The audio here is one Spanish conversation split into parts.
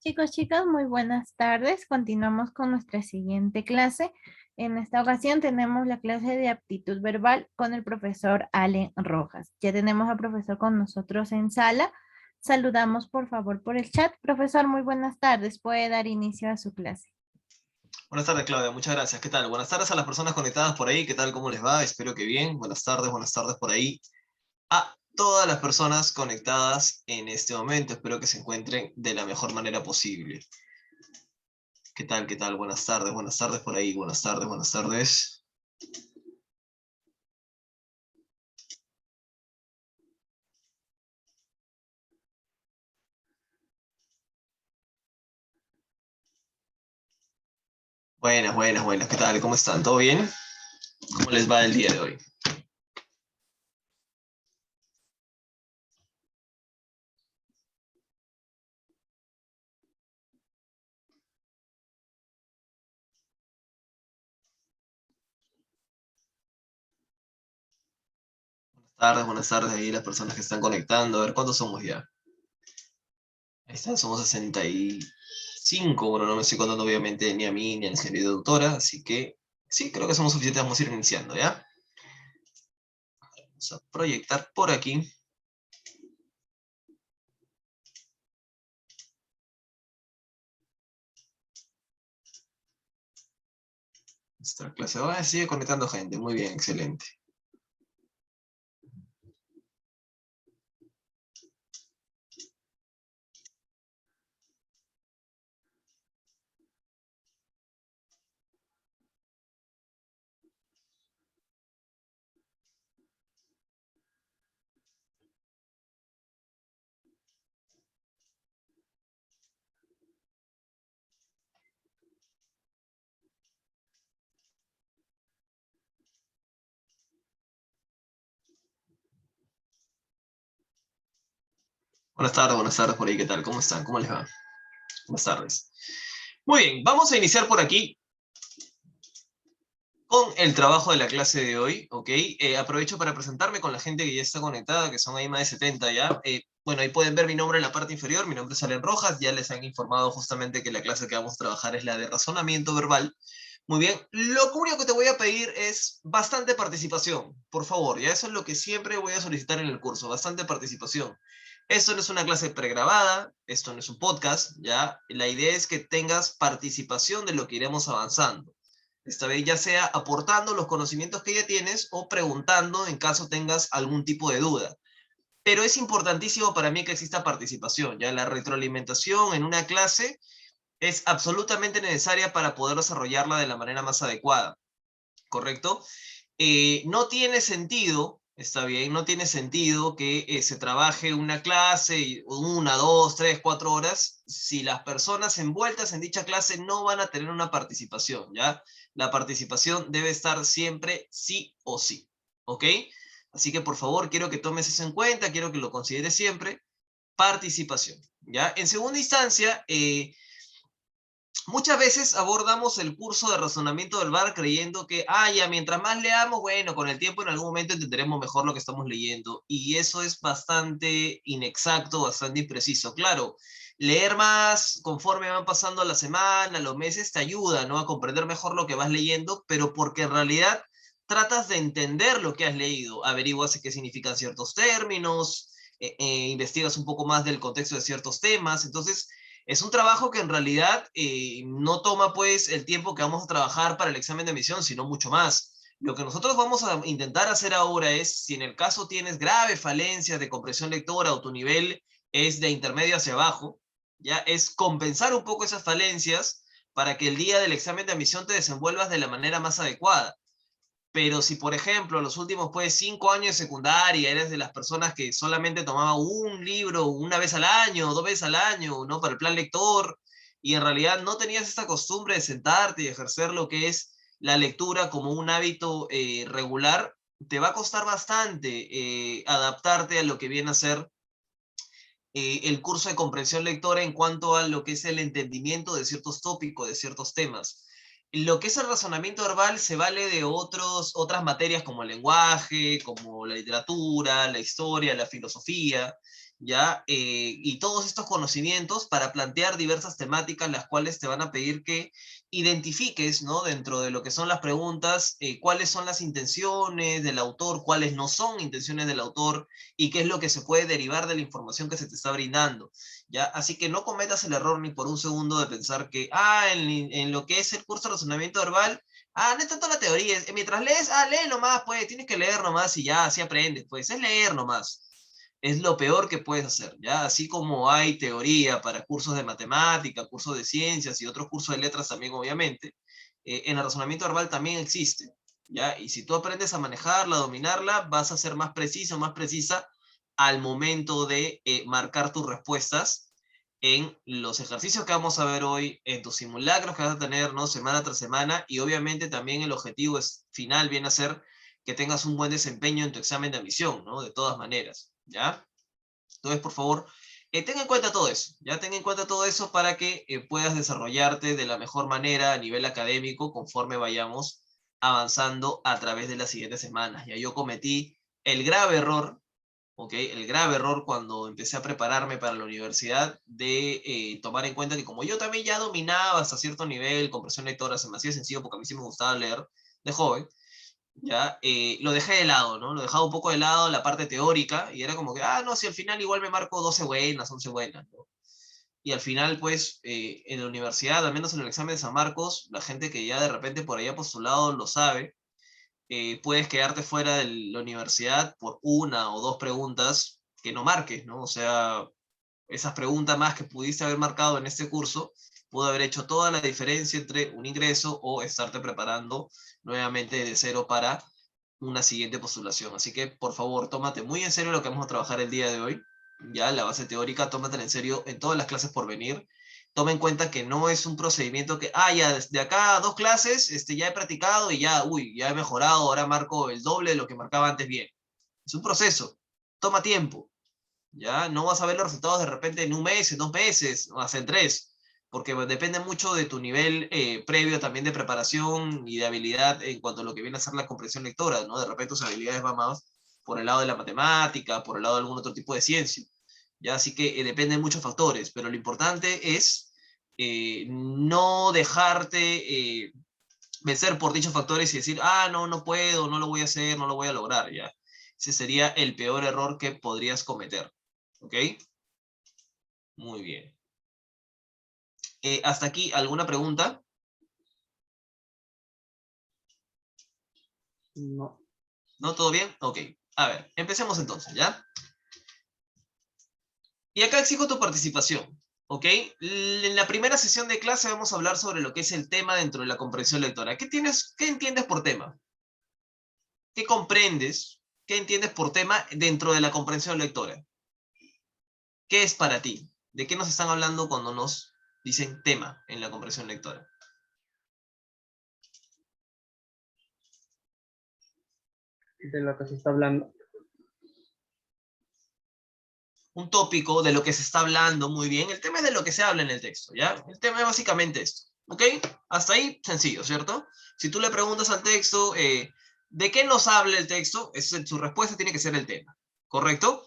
Chicos, chicas, muy buenas tardes. Continuamos con nuestra siguiente clase. En esta ocasión tenemos la clase de aptitud verbal con el profesor Allen Rojas. Ya tenemos al profesor con nosotros en sala. Saludamos por favor por el chat. Profesor, muy buenas tardes. Puede dar inicio a su clase. Buenas tardes, Claudia. Muchas gracias. ¿Qué tal? Buenas tardes a las personas conectadas por ahí. ¿Qué tal? ¿Cómo les va? Espero que bien. Buenas tardes por ahí. A todas las personas conectadas en este momento. Espero que se encuentren de la mejor manera posible. ¿Qué tal? ¿Qué tal? Buenas tardes por ahí. Buenas tardes, buenas tardes. Buenas, buenas, buenas. ¿Qué tal? ¿Cómo están? ¿Todo bien? ¿Cómo les va el día de hoy? Buenas tardes ahí las personas que están conectando. A ver, ¿cuántos somos ya? Ahí están, somos 65. Bueno, no me estoy contando obviamente ni a mí ni a la señorita doctora, así que sí, creo que somos suficientes. Vamos a ir iniciando, ¿ya? Vamos a proyectar por aquí. Nuestra clase. Sigue conectando gente. Muy bien, excelente. Buenas tardes por ahí. ¿Qué tal? ¿Cómo están? ¿Cómo les va? Buenas tardes. Muy bien, vamos a iniciar por aquí con el trabajo de la clase de hoy, ¿ok? Aprovecho para presentarme con la gente que ya está conectada, que son ahí más de 70 ya. Bueno, ahí pueden ver mi nombre en la parte inferior, mi nombre es Allen Rojas, ya les han informado justamente que la clase que vamos a trabajar es la de razonamiento verbal. Muy bien, lo único que te voy a pedir es bastante participación, por favor, ya eso es lo que siempre voy a solicitar en el curso, bastante participación. Esto no es una clase pregrabada, esto no es un podcast, ya. La idea es que tengas participación de lo que iremos avanzando. Esta vez ya sea aportando los conocimientos que ya tienes o preguntando en caso tengas algún tipo de duda. Pero es importantísimo para mí que exista participación, ya la retroalimentación en una clase es absolutamente necesaria para poder desarrollarla de la manera más adecuada, ¿correcto? No tiene sentido, está bien, no tiene sentido que se trabaje una clase, 1, 2, 3, 4 horas, si las personas envueltas en dicha clase no van a tener una participación, ¿ya? La participación debe estar siempre sí o sí, ¿ok? Así que por favor, quiero que tomes eso en cuenta, quiero que lo consideres siempre, participación, ¿ya? En segunda instancia, muchas veces abordamos el curso de razonamiento del VAR creyendo que, ya, mientras más leamos, bueno, con el tiempo en algún momento entenderemos mejor lo que estamos leyendo. Y eso es bastante inexacto, bastante impreciso. Claro, leer más conforme van pasando la semana, los meses, te ayuda, ¿no? A comprender mejor lo que vas leyendo, pero porque en realidad tratas de entender lo que has leído, averiguas qué significan ciertos términos, investigas un poco más del contexto de ciertos temas, entonces es un trabajo que en realidad no toma pues el tiempo que vamos a trabajar para el examen de admisión, sino mucho más. Lo que nosotros vamos a intentar hacer ahora es, si en el caso tienes graves falencias de comprensión lectora o tu nivel es de intermedio hacia abajo, ya es compensar un poco esas falencias para que el día del examen de admisión te desenvuelvas de la manera más adecuada. Pero si, por ejemplo, los últimos pues 5 años de secundaria eres de las personas que solamente tomaba un libro una vez al año, 2 veces al año, ¿no? Para el plan lector, y en realidad no tenías esta costumbre de sentarte y ejercer lo que es la lectura como un hábito regular, te va a costar bastante adaptarte a lo que viene a ser el curso de comprensión lectora en cuanto a lo que es el entendimiento de ciertos tópicos, de ciertos temas. Lo que es el razonamiento verbal se vale de otras materias como el lenguaje, como la literatura, la historia, la filosofía. ¿ya? Y todos estos conocimientos para plantear diversas temáticas, las cuales te van a pedir que identifiques, ¿no? Dentro de lo que son las preguntas, cuáles son las intenciones del autor, cuáles no son intenciones del autor, y qué es lo que se puede derivar de la información que se te está brindando, ¿ya? Así que no cometas el error ni por un segundo de pensar que, en lo que es el curso de razonamiento verbal, no es tanto la teoría, mientras lees, lee nomás, pues, tienes que leer nomás y ya, así aprendes, pues, es leer nomás. Es lo peor que puedes hacer, ¿ya? Así como hay teoría para cursos de matemática, cursos de ciencias y otros cursos de letras también, obviamente, en el razonamiento verbal también existe, ¿ya? Y si tú aprendes a manejarla, a dominarla, vas a ser más preciso, más precisa al momento de marcar tus respuestas en los ejercicios que vamos a ver hoy, en tus simulacros que vas a tener, ¿no? Semana tras semana, y obviamente también el objetivo final viene a ser que tengas un buen desempeño en tu examen de admisión, ¿no? De todas maneras, ¿ya? Entonces, por favor, ten en cuenta todo eso, ya ten en cuenta todo eso para que puedas desarrollarte de la mejor manera a nivel académico conforme vayamos avanzando a través de las siguientes semanas. Ya yo cometí el grave error, ¿ok? El grave error cuando empecé a prepararme para la universidad de tomar en cuenta que como yo también ya dominaba hasta cierto nivel, comprensión lectora, se me hacía sencillo porque a mí sí me gustaba leer de joven, ¿ya? Lo dejé de lado, ¿no? Lo dejaba un poco de lado la parte teórica y era como que, no, si al final igual me marco 12 buenas, 11 buenas, ¿no? Y al final, pues, en la universidad, al menos en el examen de San Marcos, la gente que ya de repente por ahí ha postulado lo sabe, puedes quedarte fuera de la universidad por una o dos preguntas que no marques, ¿no? O sea, esas preguntas más que pudiste haber marcado en este curso, pudo haber hecho toda la diferencia entre un ingreso o estarte preparando nuevamente de cero para una siguiente postulación. Así que, por favor, tómate muy en serio lo que vamos a trabajar el día de hoy. Ya, la base teórica, tómatela en serio en todas las clases por venir. Toma en cuenta que no es un procedimiento que, ya desde acá a 2 clases, ya he practicado y ya, ya he mejorado, ahora marco el doble de lo que marcaba antes bien. Es un proceso, toma tiempo, ¿ya? No vas a ver los resultados de repente en un mes, en 2 meses, o hasta en 3, porque depende mucho de tu nivel previo también de preparación y de habilidad en cuanto a lo que viene a ser la comprensión lectora, ¿no? De repente tus habilidades van más por el lado de la matemática, por el lado de algún otro tipo de ciencia, ¿ya? Así que depende de muchos factores, pero lo importante es no dejarte vencer por dichos factores y decir, no, no puedo, no lo voy a hacer, no lo voy a lograr, ¿ya? Ese sería el peor error que podrías cometer. ¿Ok? Muy bien. ¿Hasta aquí alguna pregunta? No. ¿No? ¿Todo bien? Ok. A ver, empecemos entonces, ¿ya? Y acá exijo tu participación, ¿ok? En la primera sesión de clase vamos a hablar sobre lo que es el tema dentro de la comprensión lectora. ¿Qué entiendes por tema? ¿Qué comprendes? ¿Qué entiendes por tema dentro de la comprensión lectora? ¿Qué es para ti? ¿De qué nos están hablando cuando nos dicen tema en la comprensión lectora? De lo que se está hablando. Un tópico de lo que se está hablando, muy bien. El tema es de lo que se habla en el texto, ¿ya? El tema es básicamente esto, ¿ok? Hasta ahí, sencillo, ¿cierto? Si tú le preguntas al texto, ¿de qué nos habla el texto? Su respuesta tiene que ser el tema, ¿correcto?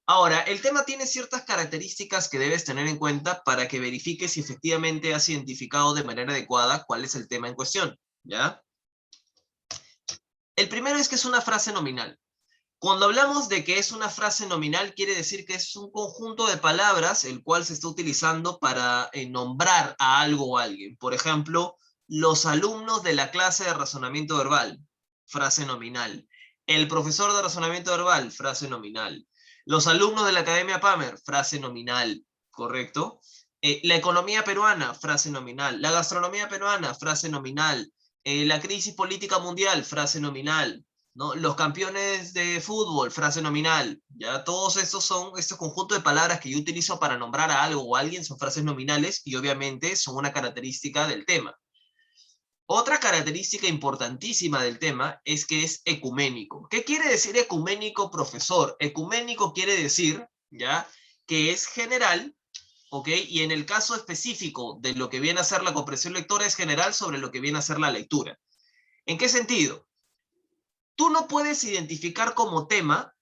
Ahora, el tema tiene ciertas características que debes tener en cuenta para que verifiques si efectivamente has identificado de manera adecuada cuál es el tema en cuestión, ¿ya? El primero es que es una frase nominal. Cuando hablamos de que es una frase nominal, quiere decir que es un conjunto de palabras el cual se está utilizando para nombrar a algo o a alguien. Por ejemplo, los alumnos de la clase de razonamiento verbal, frase nominal. El profesor de razonamiento verbal, frase nominal. Los alumnos de la Academia Pamer, frase nominal, ¿correcto? La economía peruana, frase nominal. La gastronomía peruana, frase nominal. La crisis política mundial, frase nominal. ¿No? Los campeones de fútbol, frase nominal, ya todos estos son este conjunto de palabras que yo utilizo para nombrar a algo o a alguien, son frases nominales y obviamente son una característica del tema. Otra característica importantísima del tema es que es ecuménico. ¿Qué quiere decir ecuménico, profesor? Ecuménico quiere decir, ¿ya? Que es general, ¿ok? Y en el caso específico de lo que viene a ser la comprensión lectora es general sobre lo que viene a ser la lectura. ¿En qué sentido? Tú no puedes identificar como tema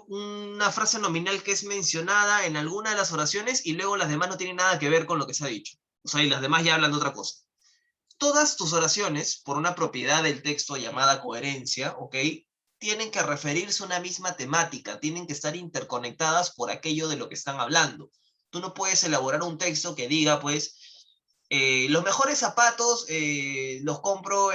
una frase nominal que es mencionada en alguna de las oraciones y luego las demás no tienen nada que ver con lo que se ha dicho. O sea, y las demás ya hablan de otra cosa. Todas tus oraciones, por una propiedad del texto llamada coherencia, ¿ok? Tienen que referirse a una misma temática, tienen que estar interconectadas por aquello de lo que están hablando. Tú no puedes elaborar un texto que diga, pues, los mejores zapatos los compro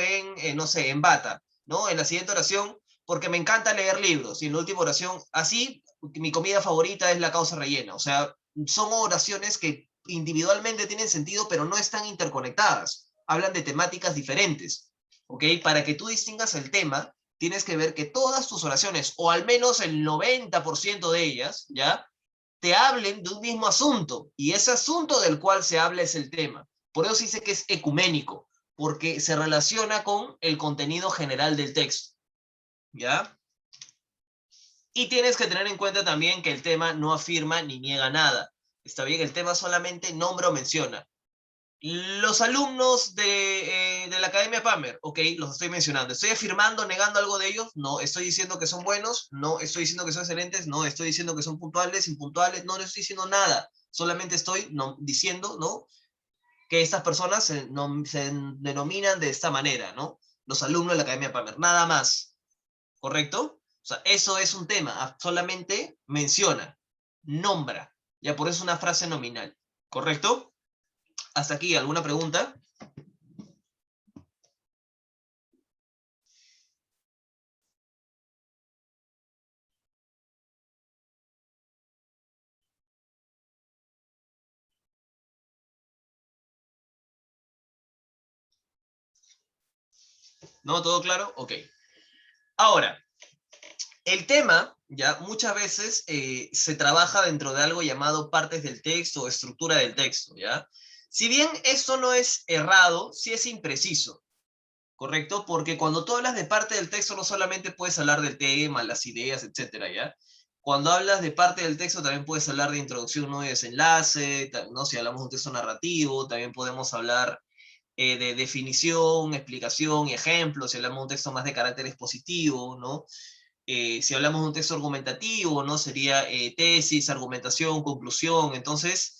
no sé, en Bata, ¿no? En la siguiente oración, porque me encanta leer libros. Y en la última oración, así, mi comida favorita es la causa rellena. O sea, son oraciones que individualmente tienen sentido, pero no están interconectadas. Hablan de temáticas diferentes, ¿ok? Para que tú distingas el tema, tienes que ver que todas tus oraciones, o al menos el 90% de ellas, ¿ya? Te hablen de un mismo asunto, y ese asunto del cual se habla es el tema. Por eso se dice que es ecuménico, porque se relaciona con el contenido general del texto, ¿ya? Y tienes que tener en cuenta también que el tema no afirma ni niega nada. Está bien, el tema solamente nombra o menciona. Los alumnos de la Academia Palmer, ok, los estoy mencionando. ¿Estoy afirmando, negando algo de ellos? No. ¿Estoy diciendo que son buenos? No. ¿Estoy diciendo que son excelentes? No. ¿Estoy diciendo que son puntuales, impuntuales? No, no estoy diciendo nada. Solamente estoy diciendo, ¿no? Que estas personas se denominan de esta manera, ¿no? Los alumnos de la Academia Palmer. Nada más. ¿Correcto? O sea, eso es un tema. Solamente menciona, nombra. Ya por eso es una frase nominal. ¿Correcto? Hasta aquí, ¿alguna pregunta? ¿No? ¿Todo claro? Ok. Ahora, el tema, ya muchas veces se trabaja dentro de algo llamado partes del texto o estructura del texto, ¿ya? Si bien esto no es errado, sí es impreciso, ¿correcto? Porque cuando tú hablas de parte del texto no solamente puedes hablar del tema, las ideas, etcétera, ¿ya? Cuando hablas de parte del texto también puedes hablar de introducción, no, y desenlace, ¿no? Si hablamos de un texto narrativo, también podemos hablar de definición, explicación y ejemplo, si hablamos de un texto más de carácter expositivo, ¿no? Si hablamos de un texto argumentativo, ¿no? Sería tesis, argumentación, conclusión. Entonces,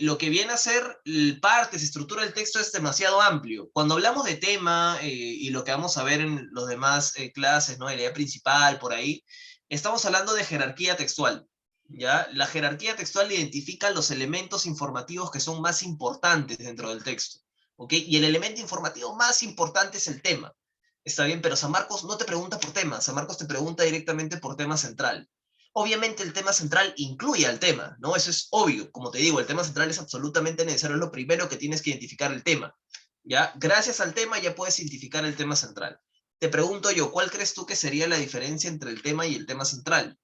lo que viene a ser partes, estructura del texto es demasiado amplio. Cuando hablamos de tema y lo que vamos a ver en los demás clases, ¿no? La idea principal, por ahí, estamos hablando de jerarquía textual. ¿Ya? La jerarquía textual identifica los elementos informativos que son más importantes dentro del texto. ¿Ok? Y el elemento informativo más importante es el tema. Está bien, pero San Marcos no te pregunta por tema, San Marcos te pregunta directamente por tema central. Obviamente el tema central incluye al tema, ¿no? Eso es obvio. Como te digo, el tema central es absolutamente necesario, es lo primero que tienes que identificar el tema. ¿Ya? Gracias al tema ya puedes identificar el tema central. Te pregunto yo, ¿cuál crees tú que sería la diferencia entre el tema y el tema central?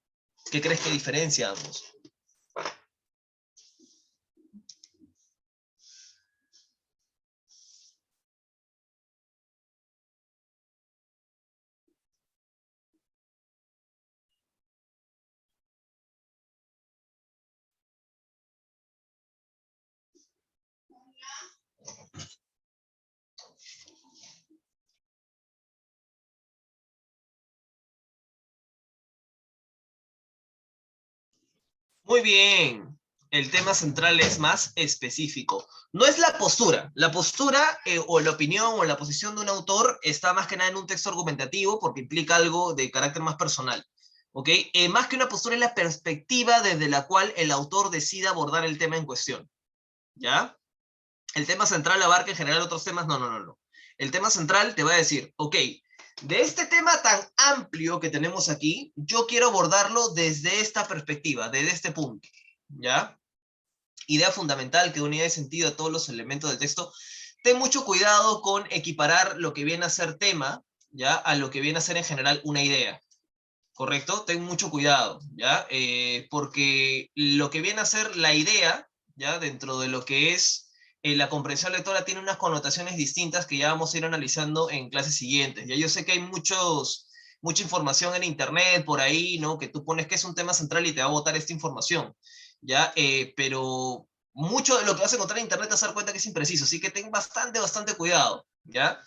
¿Qué crees que diferencia ambos? Muy bien. El tema central es más específico. No es la postura. La postura o la opinión o la posición de un autor está más que nada en un texto argumentativo porque implica algo de carácter más personal. ¿Ok? Más que una postura es la perspectiva desde la cual el autor decide abordar el tema en cuestión. ¿Ya? El tema central abarca en general otros temas. No, no, no, no. El tema central te va a decir, ok, de este tema tan amplio que tenemos aquí, yo quiero abordarlo desde esta perspectiva, desde este punto. ¿Ya? Idea fundamental que da unidad de sentido a todos los elementos del texto. Ten mucho cuidado con equiparar lo que viene a ser tema, ¿ya? A lo que viene a ser en general una idea. ¿Correcto? Ten mucho cuidado, ¿ya? Porque lo que viene a ser la idea, ¿ya? Dentro de lo que es la comprensión lectora tiene unas connotaciones distintas que ya vamos a ir analizando en clases siguientes. Ya yo sé que hay mucha información en internet por ahí, ¿no? Que tú pones que es un tema central y te va a botar esta información, ¿ya? Pero mucho de lo que vas a encontrar en internet te vas a dar cuenta que es impreciso, así que ten bastante cuidado, ¿ya?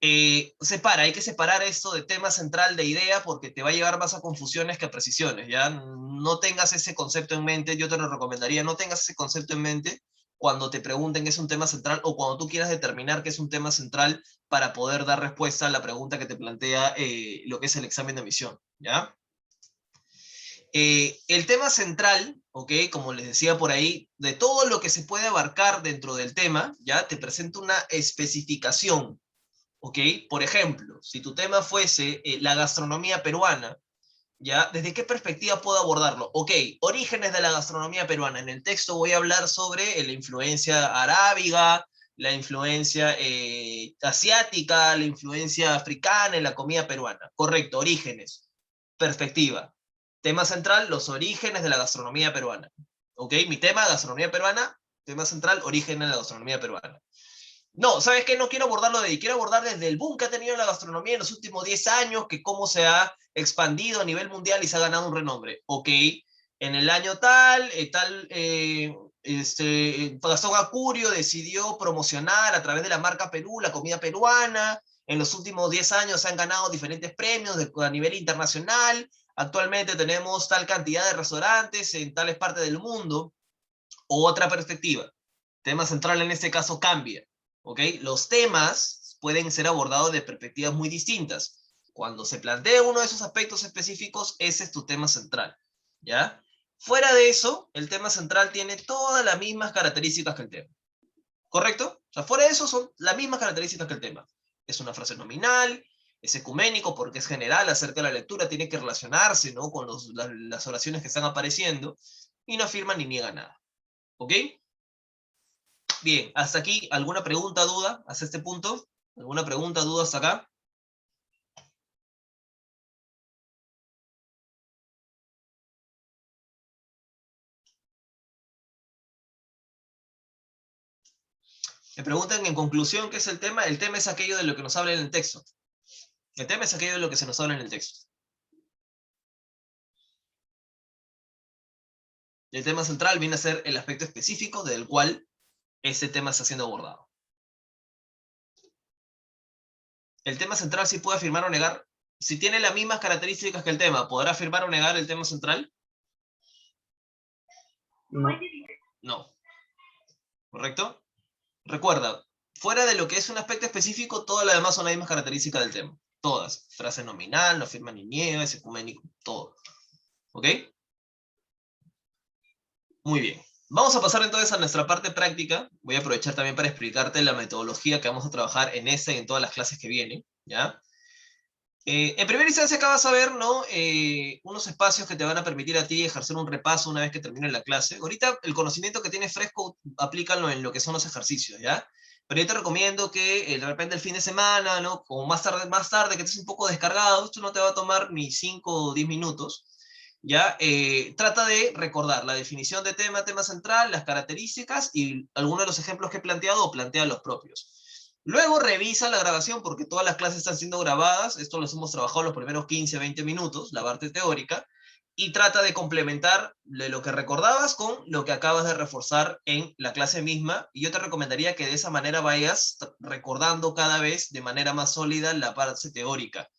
Hay que separar esto de tema central de idea porque te va a llevar más a confusiones que a precisiones, ¿ya? No tengas ese concepto en mente, yo te lo recomendaría, no tengas ese concepto en mente cuando te pregunten qué es un tema central o cuando tú quieras determinar qué es un tema central para poder dar respuesta a la pregunta que te plantea lo que es el examen de admisión, ¿ya? El tema central, ¿ok? Como les decía por ahí, de todo lo que se puede abarcar dentro del tema, ¿ya? Te presento una especificación, ¿ok? Por ejemplo, si tu tema fuese la gastronomía peruana, ¿ya? ¿Desde qué perspectiva puedo abordarlo? Ok, orígenes de la gastronomía peruana. En el texto voy a hablar sobre la influencia arábiga, la influencia asiática, la influencia africana en la comida peruana. Correcto, orígenes. Perspectiva. Tema central, los orígenes de la gastronomía peruana. Ok, mi tema, gastronomía peruana. Tema central, orígenes de la gastronomía peruana. No, ¿sabes qué? No quiero abordarlo de ahí, quiero abordar desde el boom que ha tenido la gastronomía en los últimos 10 años, que cómo se ha expandido a nivel mundial y se ha ganado un renombre. Ok, en el año Gastón Acurio decidió promocionar a través de la marca Perú la comida peruana. En los últimos 10 años se han ganado diferentes premios a nivel internacional. Actualmente tenemos tal cantidad de restaurantes en tales partes del mundo. Otra perspectiva. Tema central en este caso cambia. ¿Ok? Los temas pueden ser abordados de perspectivas muy distintas. Cuando se plantea uno de esos aspectos específicos, ese es tu tema central, ¿ya? Fuera de eso, el tema central tiene todas las mismas características que el tema, ¿correcto? O sea, fuera de eso son las mismas características que el tema. Es una frase nominal, es ecuménico porque es general acerca de la lectura, tiene que relacionarse, ¿no? Con las oraciones que están apareciendo, y no afirma ni niega nada, ¿ok? Bien, hasta aquí, ¿alguna pregunta, duda hasta este punto? ¿Alguna pregunta, duda hasta acá? Me preguntan en conclusión qué es el tema. El tema es aquello de lo que nos habla en el texto. El tema es aquello de lo que se nos habla en el texto. El tema central viene a ser el aspecto específico del cual ese tema está siendo abordado. El tema central sí puede afirmar o negar. Si tiene las mismas características que el tema, ¿podrá afirmar o negar el tema central? No. No. ¿Correcto? Recuerda, fuera de lo que es un aspecto específico, todas las demás son las mismas características del tema. Todas. Frase nominal, no afirma ni niega, es ecuménico, todo. ¿Ok? Muy bien. Vamos a pasar entonces a nuestra parte práctica. Voy a aprovechar también para explicarte la metodología que vamos a trabajar en esta y en todas las clases que vienen, ¿ya? En primera instancia acá vas a ver, ¿no? Unos espacios que te van a permitir a ti ejercer un repaso una vez que termine la clase. Ahorita el conocimiento que tienes fresco, aplícalo en lo que son los ejercicios, ¿ya? Pero yo te recomiendo que de repente el fin de semana, ¿no? Como más tarde que estés un poco descargado, esto no te va a tomar ni 5 o 10 minutos, ¿ya? Trata de recordar la definición de tema, tema central, las características y algunos de los ejemplos que he planteado o plantea los propios. Luego revisa la grabación porque todas las clases están siendo grabadas, esto los hemos trabajado los primeros 15, 20 minutos, la parte teórica, y trata de complementar lo que recordabas con lo que acabas de reforzar en la clase misma, y yo te recomendaría que de esa manera vayas recordando cada vez de manera más sólida la parte teórica.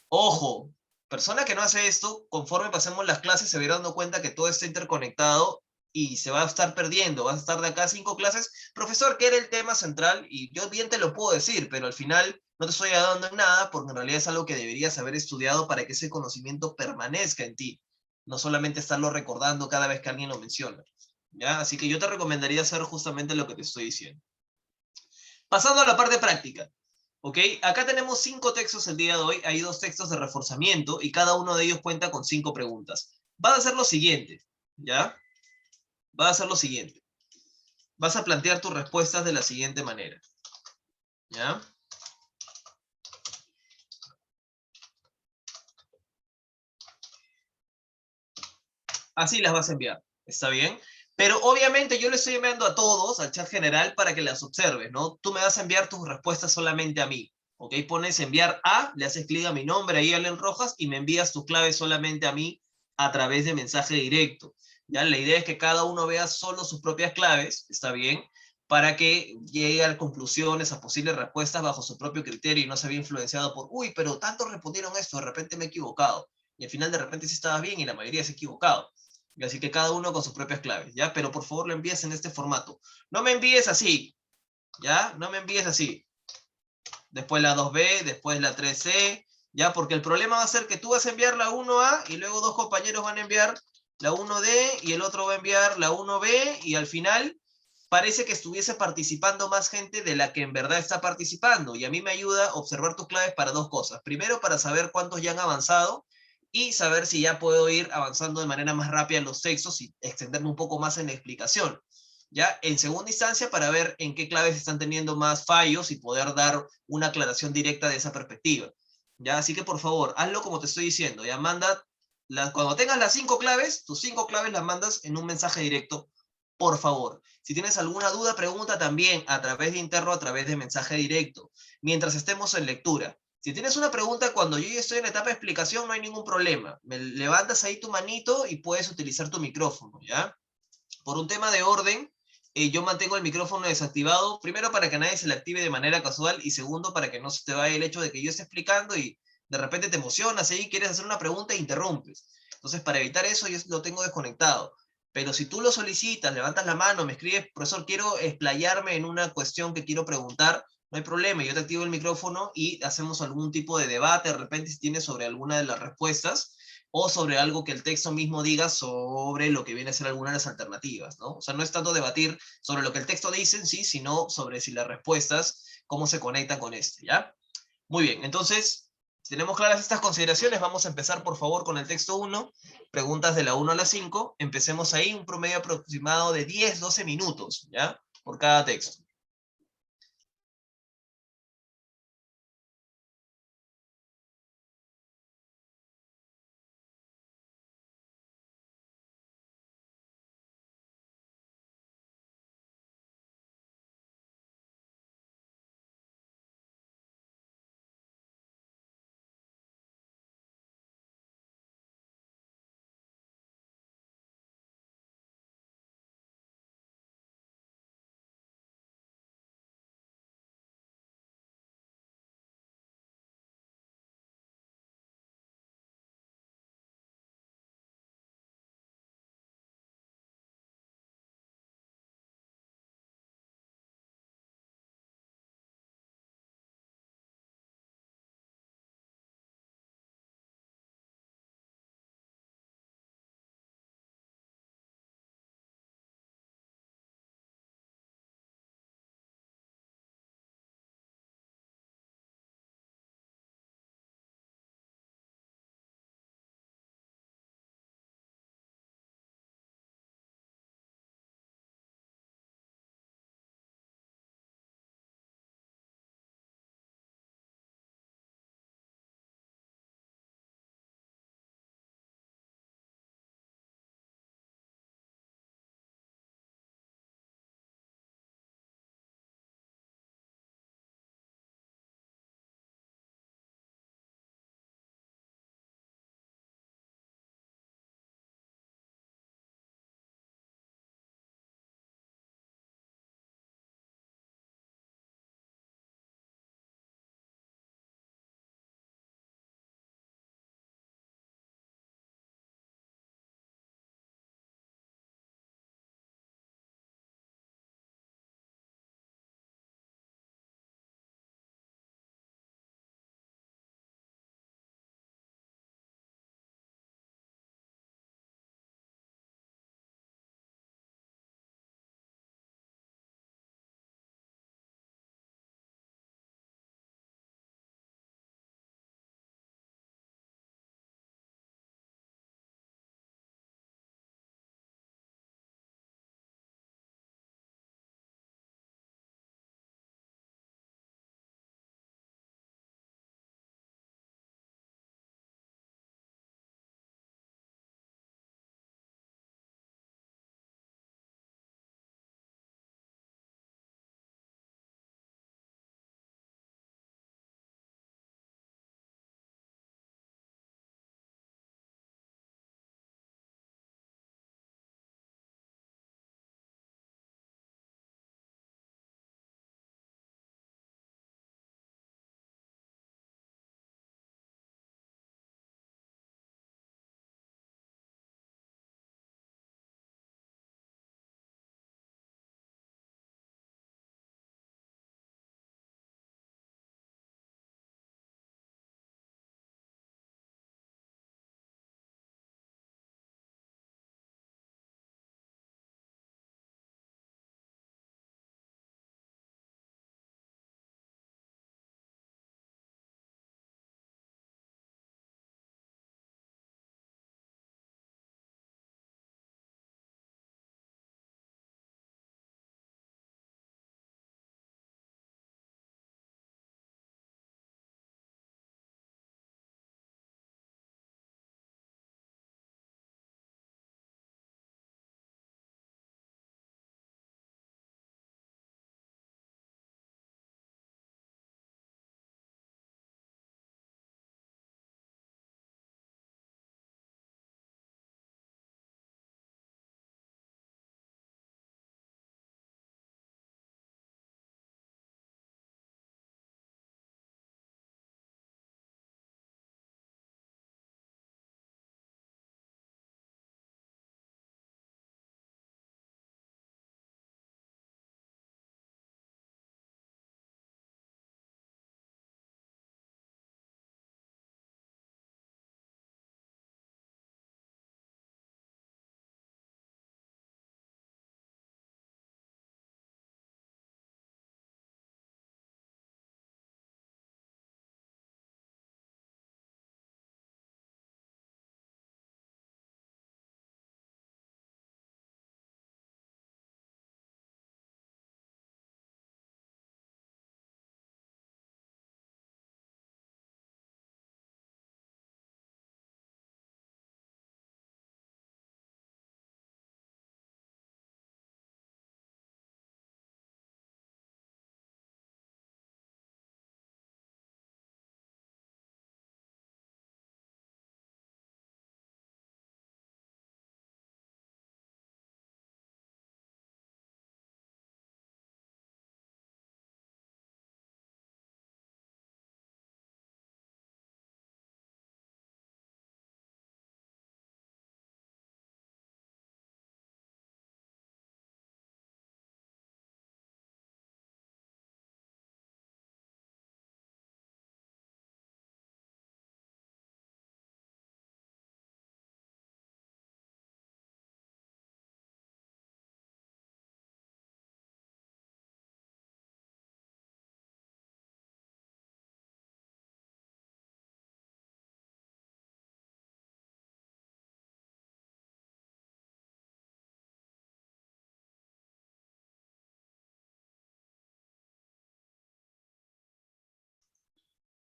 Ojo, persona que no hace esto, conforme pasemos las clases se va a ir dando cuenta que todo está interconectado y se va a estar perdiendo, vas a estar de acá a 5 clases, profesor, ¿qué era el tema central? Y yo bien te lo puedo decir, pero al final no te estoy dando en nada porque en realidad es algo que deberías haber estudiado para que ese conocimiento permanezca en ti, no solamente estarlo recordando cada vez que alguien lo menciona, ¿ya? Así que yo te recomendaría hacer justamente lo que te estoy diciendo. Pasando a la parte práctica. ¿Ok? Acá tenemos 5 textos el día de hoy. Hay 2 textos de reforzamiento y cada uno de ellos cuenta con 5 preguntas. Vas a hacer lo siguiente, ¿ya? Vas a hacer lo siguiente. Vas a plantear tus respuestas de la siguiente manera, ¿ya? Así las vas a enviar, ¿está bien? Pero obviamente yo le estoy enviando a todos, al chat general, para que las observes, ¿no? Tú me vas a enviar tus respuestas solamente a mí, ¿ok? Pones enviar a, le haces clic a mi nombre ahí, Allen Rojas, y me envías tus claves solamente a mí a través de mensaje directo, ¿ya? La idea es que cada uno vea solo sus propias claves, ¿está bien? para que llegue a conclusiones, a posibles respuestas bajo su propio criterio y no se vea influenciado por, uy, pero tantos respondieron esto, de repente me he equivocado. Y al final de repente sí estabas bien y la mayoría se ha equivocado. Y así que cada uno con sus propias claves, ¿ya? Pero por favor lo envíes en este formato. No me envíes así, ¿ya? No me envíes así. Después la 2B, después la 3C, ¿ya? Porque el problema va a ser que tú vas a enviar la 1A y luego dos compañeros van a enviar la 1D y el otro va a enviar la 1B y al final parece que estuviese participando más gente de la que en verdad está participando. Y a mí me ayuda observar tus claves para dos cosas. Primero, para saber cuántos ya han avanzado y saber si ya puedo ir avanzando de manera más rápida en los textos y extenderme un poco más en la explicación. ¿Ya? En segunda instancia, para ver en qué claves están teniendo más fallos y poder dar una aclaración directa de esa perspectiva. ¿Ya? Así que, por favor, hazlo como te estoy diciendo. Ya manda, cuando tengas las 5 claves, tus 5 claves las mandas en un mensaje directo, por favor. Si tienes alguna duda, pregunta también a través de interno, a través de mensaje directo, mientras estemos en lectura. Si tienes una pregunta cuando yo ya estoy en la etapa de explicación, no hay ningún problema. Me levantas ahí tu manito y puedes utilizar tu micrófono, ¿ya? Por un tema de orden, yo mantengo el micrófono desactivado, primero para que nadie se le active de manera casual y segundo para que no se te vaya el hecho de que yo esté explicando y de repente te emocionas y quieres hacer una pregunta e interrumpes. Entonces, para evitar eso, yo lo tengo desconectado. Pero si tú lo solicitas, levantas la mano, me escribes, profesor, quiero explayarme en una cuestión que quiero preguntar, no hay problema, yo te activo el micrófono y hacemos algún tipo de debate, de repente si tienes sobre alguna de las respuestas, o sobre algo que el texto mismo diga sobre lo que viene a ser alguna de las alternativas, ¿no? O sea, no es tanto debatir sobre lo que el texto dice en sí, sino sobre si las respuestas, cómo se conectan con este, ¿ya? Muy bien, entonces, si tenemos claras estas consideraciones, vamos a empezar, por favor, con el texto 1, preguntas de la 1 a la 5, empecemos ahí, un promedio aproximado de 10, 12 minutos, ¿ya? Por cada texto.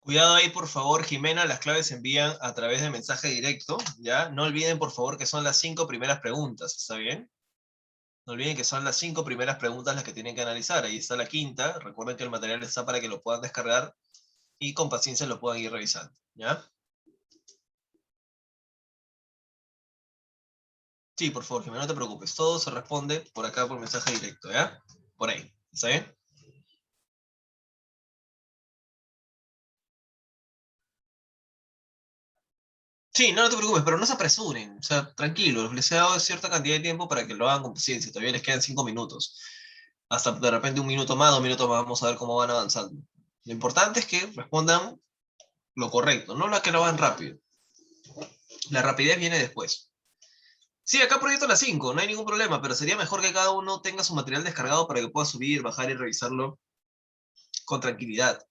Cuidado ahí, por favor, Jimena, las claves se envían a través de mensaje directo, ¿ya? No olviden, por favor, que son las 5 primeras preguntas, ¿está bien? No olviden que son las 5 primeras preguntas las que tienen que analizar. Ahí está la quinta. Recuerden que el material está para que lo puedan descargar y con paciencia lo puedan ir revisando, ¿ya? Sí, por favor, Jimena, no te preocupes. Todo se responde por acá por mensaje directo, ¿ya? Por ahí, ¿está bien? Sí, no, no te preocupes, pero no se apresuren. O sea, tranquilos, les he dado cierta cantidad de tiempo para que lo hagan con paciencia. Todavía les quedan 5 minutos. Hasta de repente un minuto más, 2 minutos más, vamos a ver cómo van avanzando. Lo importante es que respondan lo correcto, no la que lo hagan rápido. La rapidez viene después. Sí, acá proyecto las 5, no hay ningún problema, pero sería mejor que cada uno tenga su material descargado para que pueda subir, bajar y revisarlo con tranquilidad.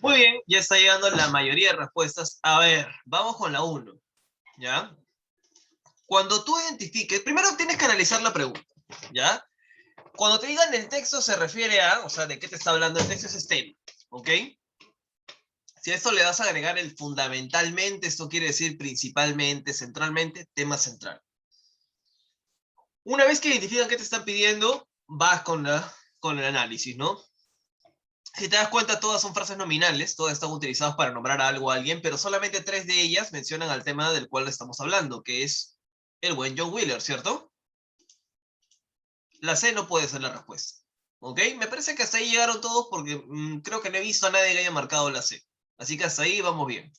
Muy bien, ya está llegando la mayoría de respuestas. A ver, vamos con la 1, ¿ya? Cuando tú identifiques, primero tienes que analizar la pregunta, ¿ya? Cuando te digan el texto se refiere a, o sea, ¿de qué te está hablando el texto? Es statement, ¿ok? Si a esto le vas a agregar el fundamentalmente, esto quiere decir principalmente, centralmente, tema central. Una vez que identifican qué te están pidiendo, vas con el análisis, ¿no? Si te das cuenta, todas son frases nominales, todas están utilizadas para nombrar a algo a alguien, pero solamente 3 de ellas mencionan al tema del cual estamos hablando, que es el buen John Wheeler, ¿cierto? La C no puede ser la respuesta. ¿Ok? Me parece que hasta ahí llegaron todos porque creo que no he visto a nadie que haya marcado la C. Así que hasta ahí vamos bien.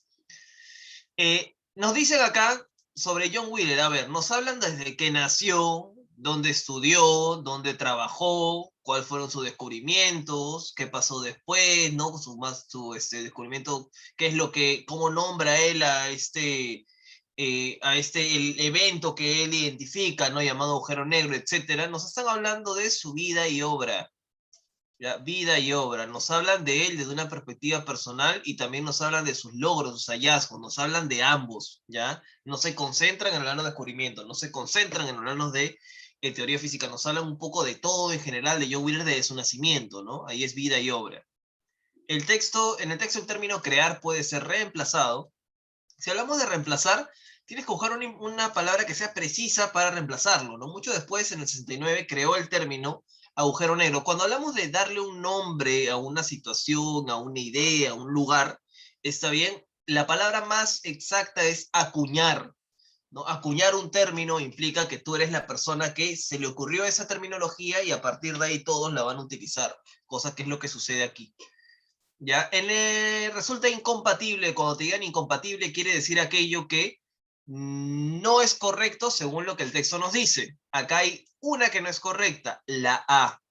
Nos dicen acá sobre John Wheeler, a ver, nos hablan desde que nació, dónde estudió, dónde trabajó, cuáles fueron sus descubrimientos, qué pasó después, ¿no? Su descubrimiento, qué es lo que, cómo nombra él el evento que él identifica, ¿no? Llamado agujero negro, etcétera. Nos están hablando de su vida y obra. ¿Ya? Vida y obra. Nos hablan de él desde una perspectiva personal y también nos hablan de sus logros, sus hallazgos, nos hablan de ambos, ¿ya? No se concentran en hablarnos de descubrimiento, no se concentran en hablarnos de teoría física, nos hablan un poco de todo en general de John Wheeler desde su nacimiento, ¿no? Ahí es vida y obra. En el texto el término crear puede ser reemplazado. Si hablamos de reemplazar, tienes que buscar una palabra que sea precisa para reemplazarlo, ¿no? Mucho después, en el 69, creó el término agujero negro. Cuando hablamos de darle un nombre a una situación, a una idea, a un lugar, está bien, la palabra más exacta es acuñar, ¿no? Acuñar un término implica que tú eres la persona que se le ocurrió esa terminología y a partir de ahí todos la van a utilizar, cosa que es lo que sucede aquí. ¿Ya? Resulta incompatible, cuando te digan incompatible quiere decir aquello que no es correcto según lo que el texto nos dice. Acá hay una que no es correcta, la A,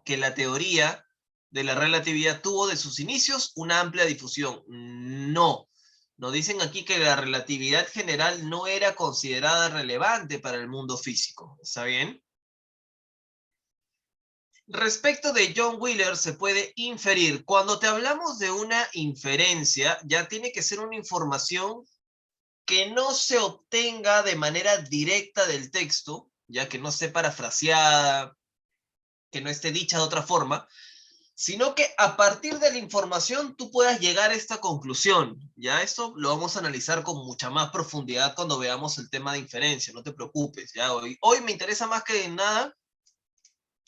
que la teoría de la relatividad tuvo de sus inicios una amplia difusión. No, nos dicen aquí que la relatividad general no era considerada relevante para el mundo físico. ¿Está bien? Respecto de John Wheeler se puede inferir. Cuando te hablamos de una inferencia, ya tiene que ser una información que no se obtenga de manera directa del texto, ya que no esté parafraseada, que no esté dicha de otra forma, sino que a partir de la información tú puedas llegar a esta conclusión. Ya esto lo vamos a analizar con mucha más profundidad cuando veamos el tema de inferencia, no te preocupes. Ya hoy me interesa más que nada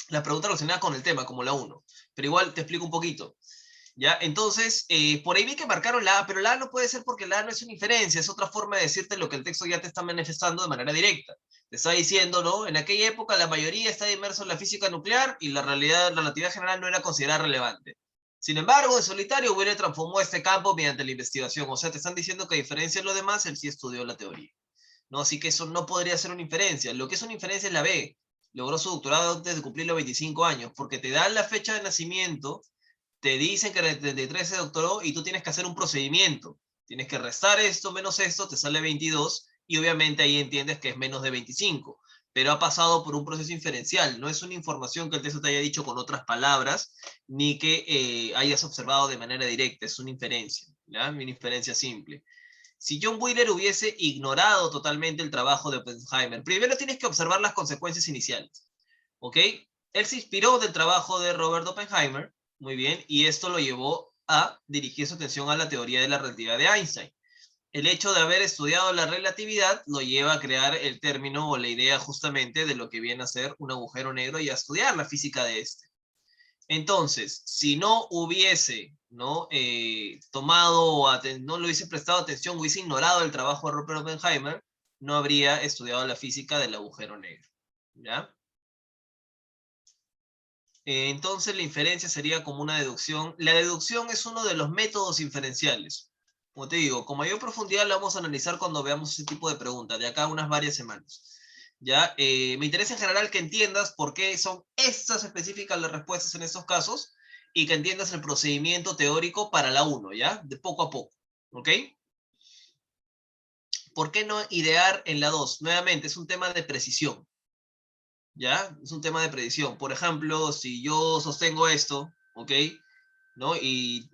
la pregunta relacionada con el tema, como la 1. Pero igual te explico un poquito. ¿Ya? Entonces, por ahí vi que marcaron la A, pero la A no puede ser porque la A no es una inferencia, es otra forma de decirte lo que el texto ya te está manifestando de manera directa. Te está diciendo, ¿no? En aquella época la mayoría estaba inmerso en la física nuclear y la relatividad general no era considerada relevante. Sin embargo, en solitario, Wheeler transformó este campo mediante la investigación. O sea, te están diciendo que a diferencia de lo demás, él sí estudió la teoría. ¿No? Así que eso no podría ser una inferencia. Lo que es una inferencia es la B. Logró su doctorado antes de cumplir los 25 años, porque te dan la fecha de nacimiento, te dicen que en el 33 se doctoró y tú tienes que hacer un procedimiento. Tienes que restar esto menos esto, te sale 22 y obviamente ahí entiendes que es menos de 25. Pero ha pasado por un proceso inferencial. No es una información que el texto te haya dicho con otras palabras, ni que hayas observado de manera directa. Es una inferencia, ¿ya? Una inferencia simple. Si John Wheeler hubiese ignorado totalmente el trabajo de Oppenheimer, primero tienes que observar las consecuencias iniciales, ¿ok? Él se inspiró del trabajo de Robert Oppenheimer, muy bien, y esto lo llevó a dirigir su atención a la teoría de la relatividad de Einstein. El hecho de haber estudiado la relatividad lo lleva a crear el término o la idea justamente de lo que viene a ser un agujero negro y a estudiar la física de este. Entonces, si no hubiese ¿no? Tomado, no le hubiese prestado atención, hubiese ignorado el trabajo de Robert Oppenheimer, no habría estudiado la física del agujero negro. ¿Ya? Entonces la inferencia sería como una deducción. La deducción es uno de los métodos inferenciales. Como te digo, con mayor profundidad la vamos a analizar cuando veamos ese tipo de preguntas, de acá a unas varias semanas. ¿Ya? Me interesa en general que entiendas por qué son estas específicas las respuestas en estos casos y que entiendas el procedimiento teórico para la 1, ¿ya? De poco a poco, ¿ok? ¿Por qué no idear en la 2? Nuevamente, es un tema de precisión, ¿ya? Es un tema de precisión. Por ejemplo, si yo sostengo esto, ¿ok? ¿No? Y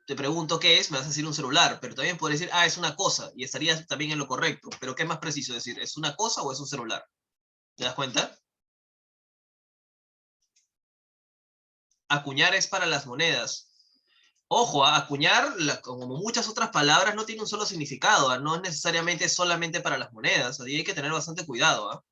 te pregunto qué es, me vas a decir un celular, pero también podría decir, es una cosa, y estarías también en lo correcto. Pero ¿qué es más preciso decir? ¿Es una cosa o es un celular? ¿Te das cuenta? Acuñar es para las monedas. Ojo, acuñar, como muchas otras palabras, no tiene un solo significado, no es necesariamente solamente para las monedas, ahí hay que tener bastante cuidado.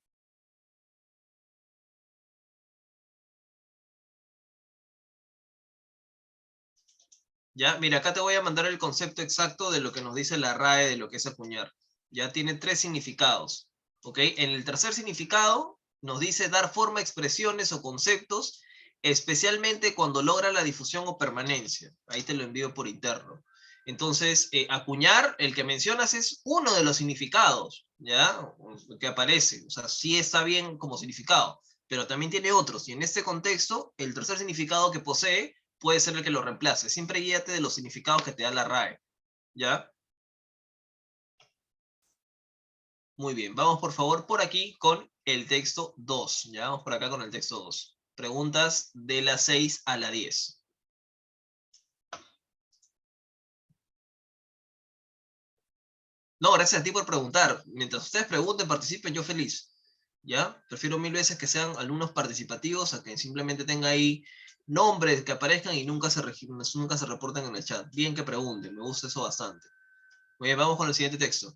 Ya, mira, acá te voy a mandar el concepto exacto de lo que nos dice la RAE de lo que es acuñar. Ya tiene 3 significados, ¿ok? En el tercer significado nos dice dar forma a expresiones o conceptos, especialmente cuando logra la difusión o permanencia. Ahí te lo envío por interno. Entonces, acuñar, el que mencionas es uno de los significados, ¿ya? Que aparece. O sea, sí está bien como significado, pero también tiene otros. Y en este contexto, el tercer significado que posee puede ser el que lo reemplace. Siempre guíate de los significados que te da la RAE, ¿ya? Muy bien, vamos por favor por aquí con el texto 2, ¿ya? Vamos por acá con el texto 2. Preguntas de la 6 a la 10. No, gracias a ti por preguntar. Mientras ustedes pregunten, participen, yo feliz. ¿Ya? Prefiero 1000 veces que sean alumnos participativos a que simplemente tenga ahí nombres que aparezcan y nunca se reporten en el chat. Bien que pregunten, me gusta eso bastante. Muy bien, vamos con el siguiente texto.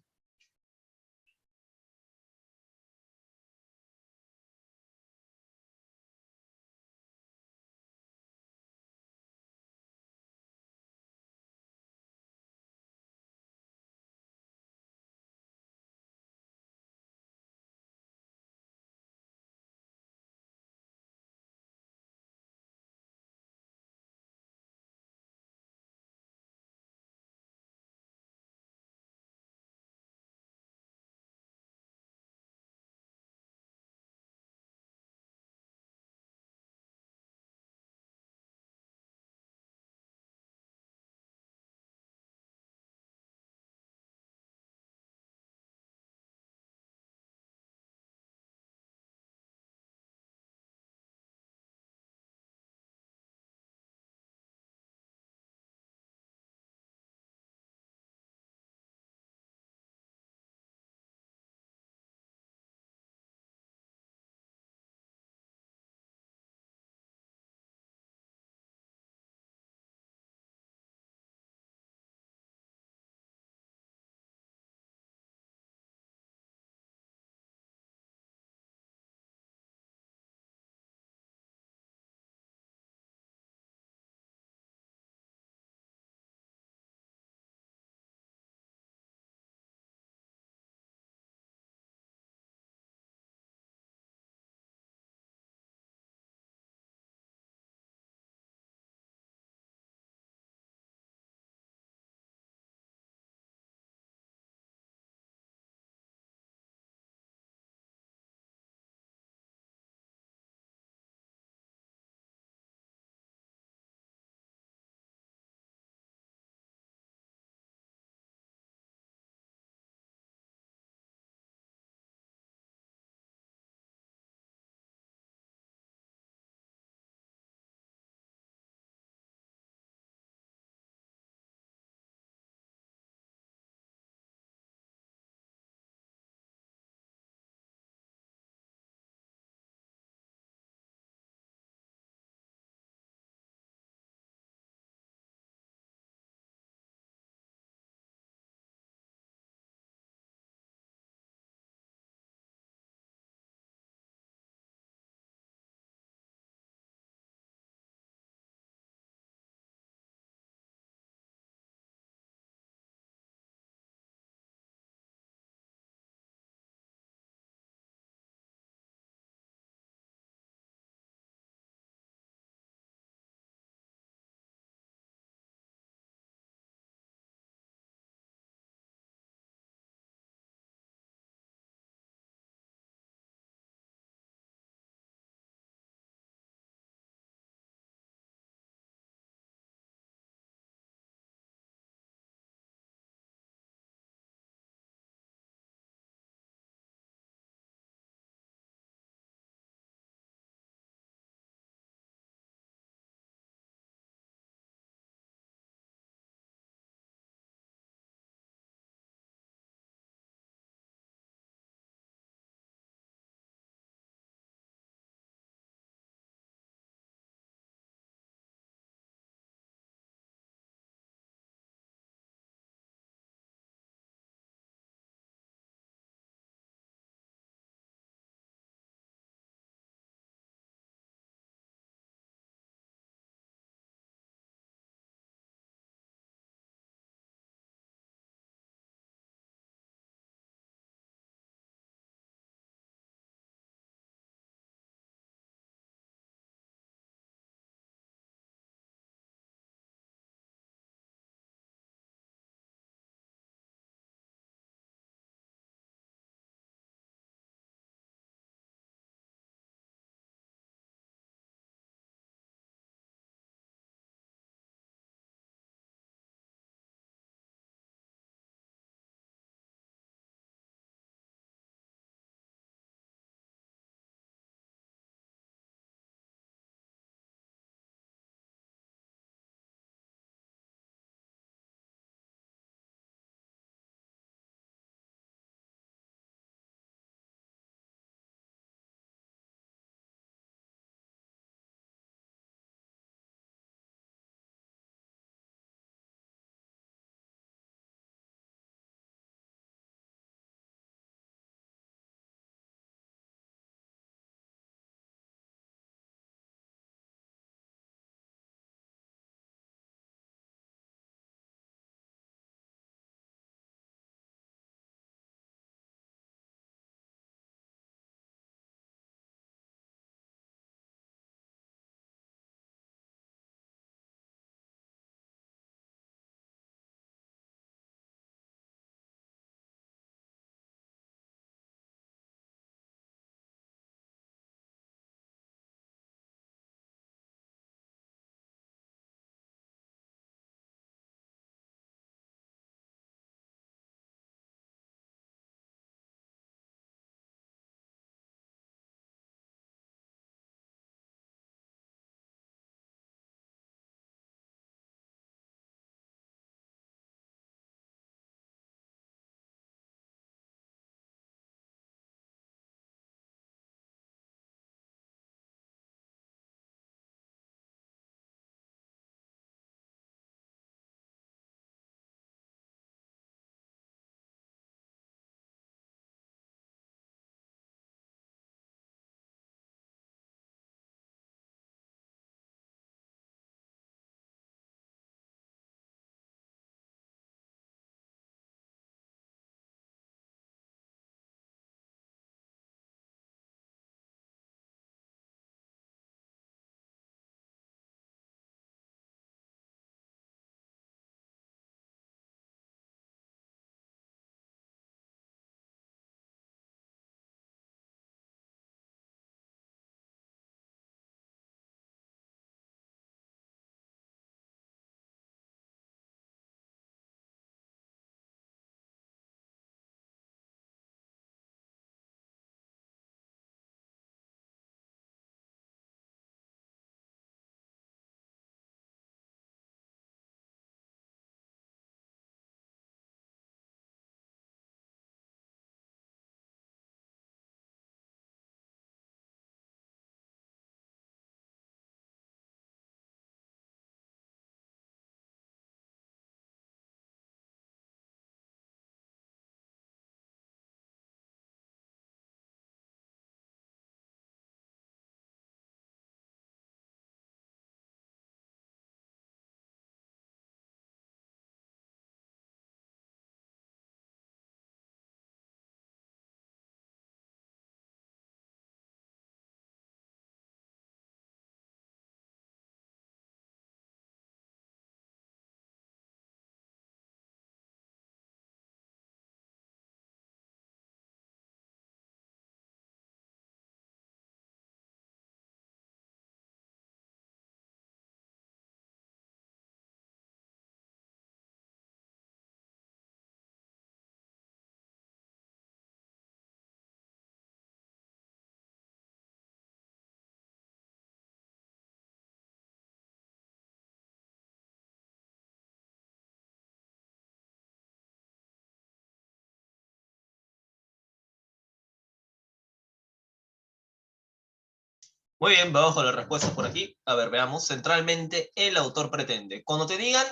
Muy bien, vamos con las respuestas por aquí. A ver, veamos. Centralmente, el autor pretende. Cuando te digan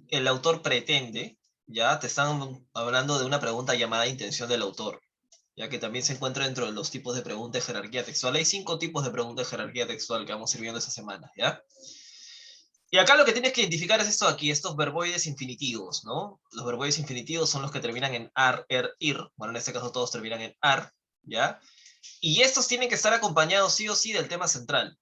el autor pretende, ya te están hablando de una pregunta llamada intención del autor, ya que también se encuentra dentro de los tipos de preguntas de jerarquía textual. Hay 5 tipos de preguntas de jerarquía textual que vamos a ir viendo esta semana, ¿ya? Y acá lo que tienes que identificar es esto aquí, estos verboides infinitivos, ¿no? Los verboides infinitivos son los que terminan en ar, er, ir. Bueno, en este caso todos terminan en ar, ¿ya? Y estos tienen que estar acompañados sí o sí del tema central.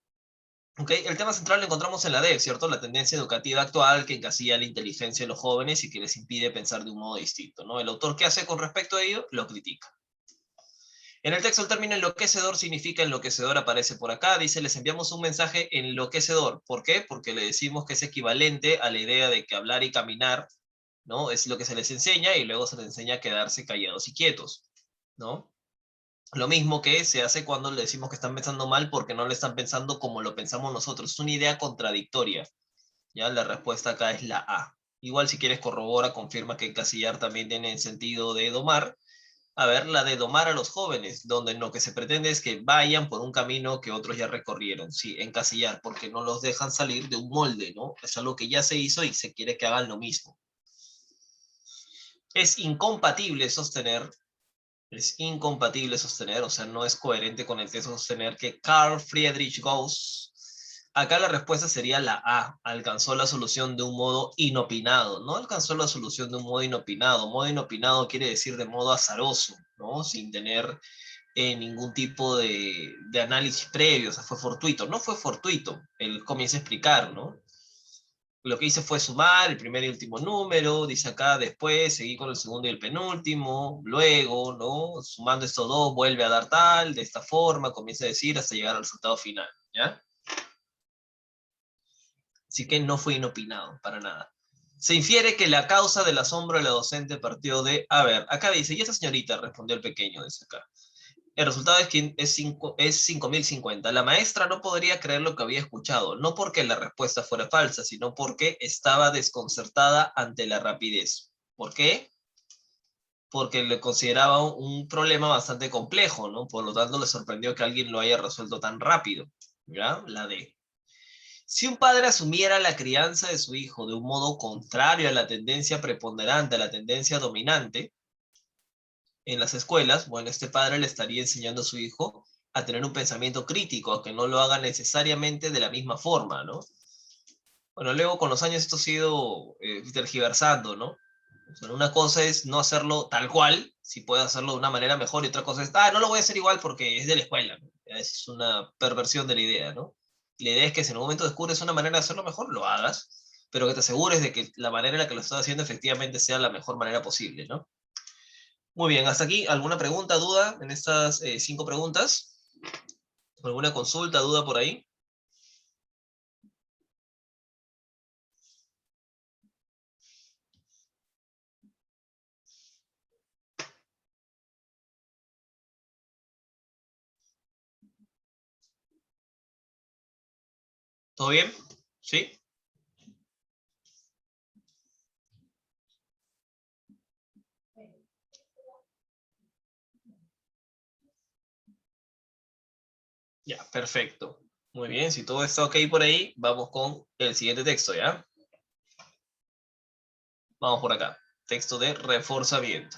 ¿Okay? El tema central lo encontramos en la D, ¿cierto? La tendencia educativa actual que encasilla la inteligencia de los jóvenes y que les impide pensar de un modo distinto, ¿no? El autor, ¿qué hace con respecto a ello? Lo critica. En el texto el término enloquecedor significa enloquecedor, aparece por acá, dice, les enviamos un mensaje enloquecedor. ¿Por qué? Porque le decimos que es equivalente a la idea de que hablar y caminar, ¿no? Es lo que se les enseña y luego se les enseña a quedarse callados y quietos, ¿no? Lo mismo que se hace cuando le decimos que están pensando mal porque no lo están pensando como lo pensamos nosotros. Es una idea contradictoria. ¿Ya? La respuesta acá es la A. Igual si quieres corrobora, confirma que encasillar también tiene el sentido de domar. A ver, la de domar a los jóvenes, donde lo que se pretende es que vayan por un camino que otros ya recorrieron. Sí, encasillar, porque no los dejan salir de un molde, ¿no? Es algo que ya se hizo y se quiere que hagan lo mismo. Es incompatible sostener, o sea, no es coherente con el texto sostener que Carl Friedrich Gauss. Acá la respuesta sería la A. Alcanzó la solución de un modo inopinado. No alcanzó la solución de un modo inopinado. Modo inopinado quiere decir de modo azaroso, ¿no? Sin tener ningún tipo de análisis previo. O sea, fue fortuito. No fue fortuito. Él comienza a explicar, ¿no? Lo que hice fue sumar el primer y último número, dice acá, después seguí con el segundo y el penúltimo, luego, ¿no? Sumando estos dos, vuelve a dar tal, de esta forma, comienza a decir hasta llegar al resultado final, ¿ya? Así que no fue inopinado, para nada. Se infiere que la causa del asombro de la docente partió de, a ver, acá dice, y esta señorita, respondió el pequeño, dice acá. El resultado es que es 5050. La maestra no podría creer lo que había escuchado, no porque la respuesta fuera falsa, sino porque estaba desconcertada ante la rapidez. ¿Por qué? Porque le consideraba un problema bastante complejo, ¿no? Por lo tanto, le sorprendió que alguien lo haya resuelto tan rápido. ¿Ya? La D. Si un padre asumiera la crianza de su hijo de un modo contrario a la tendencia preponderante, a la tendencia dominante en las escuelas, bueno, este padre le estaría enseñando a su hijo a tener un pensamiento crítico, a que no lo haga necesariamente de la misma forma, ¿no? Bueno, luego con los años esto ha ido tergiversando, ¿no? O sea, una cosa es no hacerlo tal cual, si puede hacerlo de una manera mejor, y otra cosa es, no lo voy a hacer igual porque es de la escuela, ¿no? Es una perversión de la idea, ¿no? La idea es que si en un momento descubres una manera de hacerlo mejor, lo hagas, pero que te asegures de que la manera en la que lo estás haciendo efectivamente sea la mejor manera posible, ¿no? Muy bien, hasta aquí, ¿alguna pregunta, duda en estas 5 preguntas? ¿Alguna consulta, duda por ahí? ¿Todo bien? ¿Sí? Ya, perfecto. Muy bien, si todo está ok por ahí, vamos con el siguiente texto, ¿ya? Vamos por acá. Texto de reforzamiento.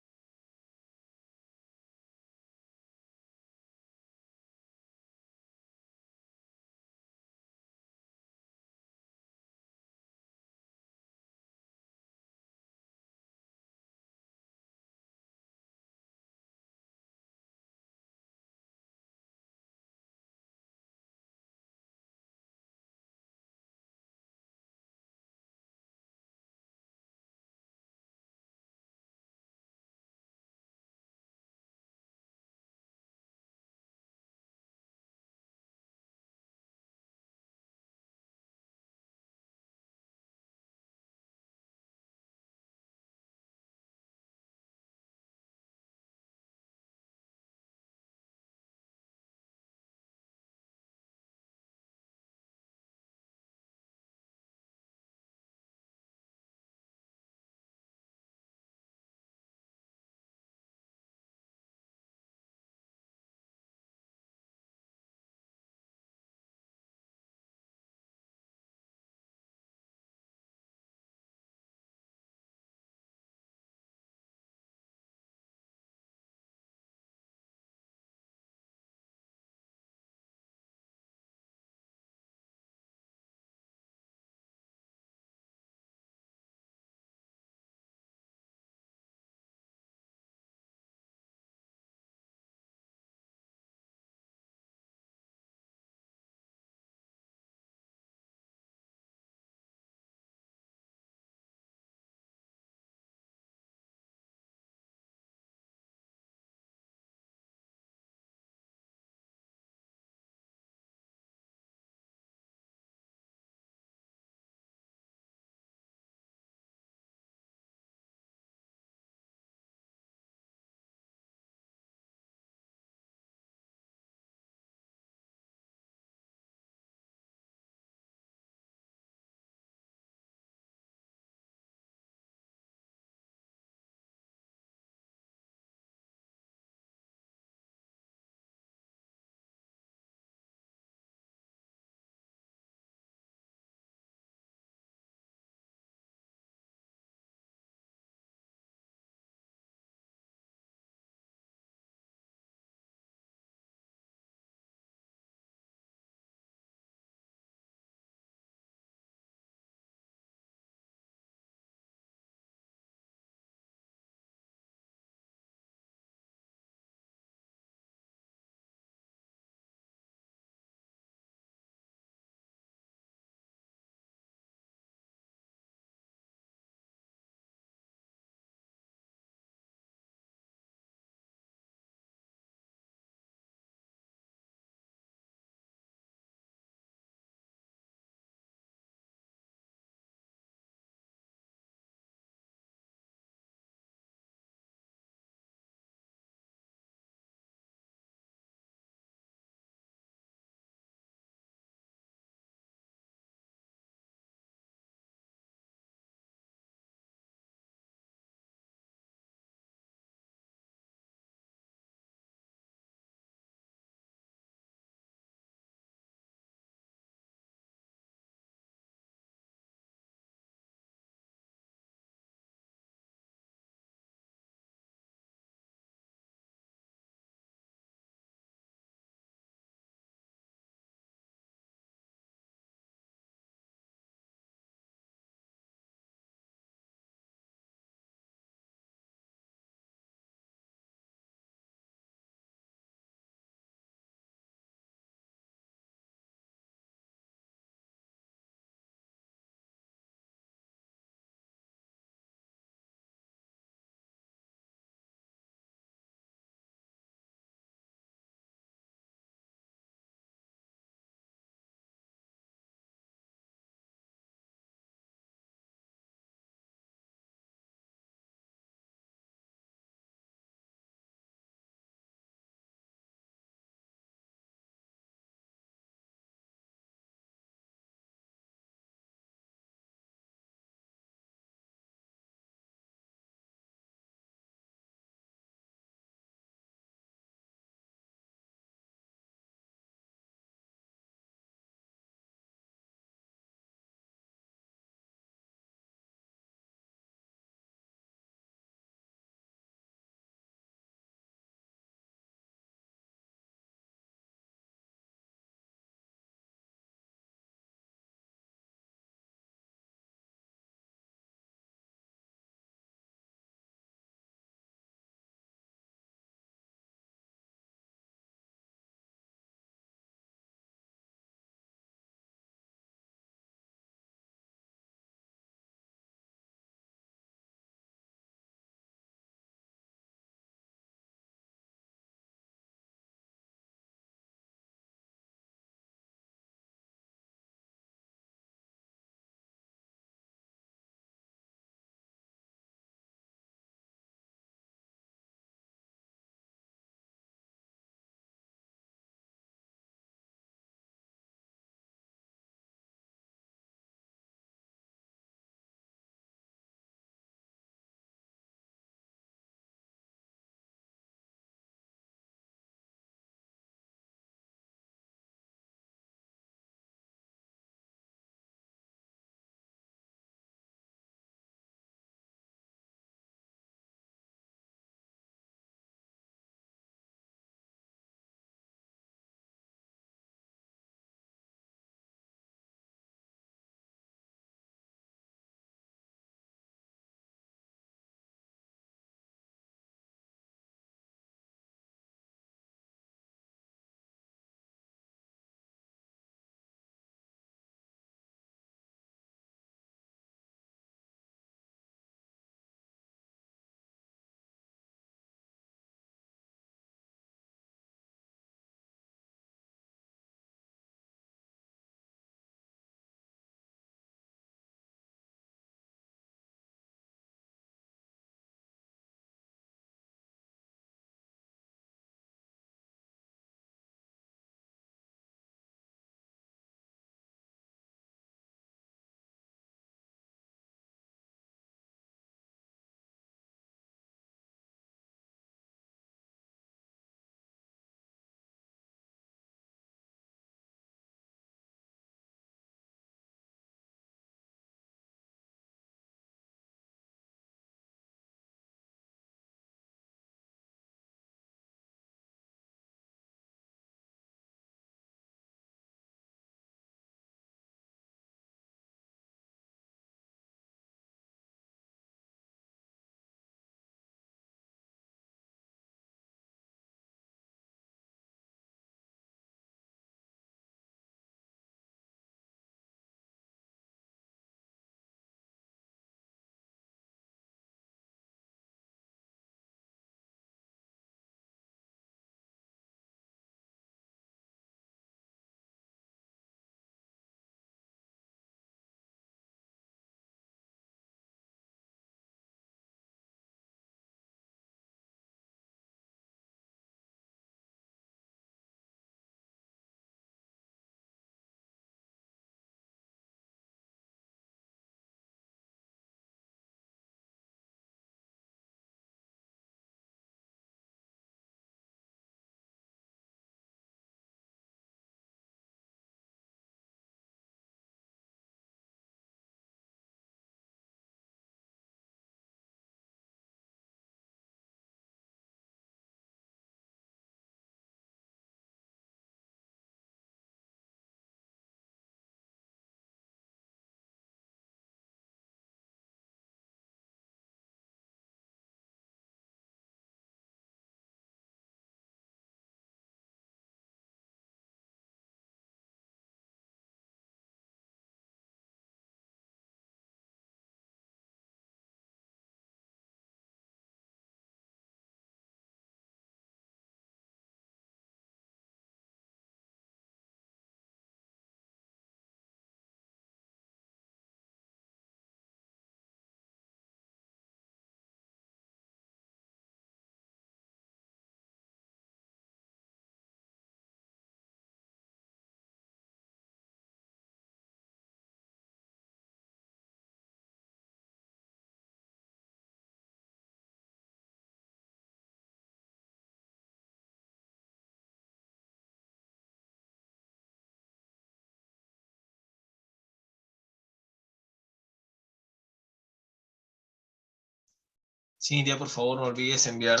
Cintia, por favor, no olvides enviar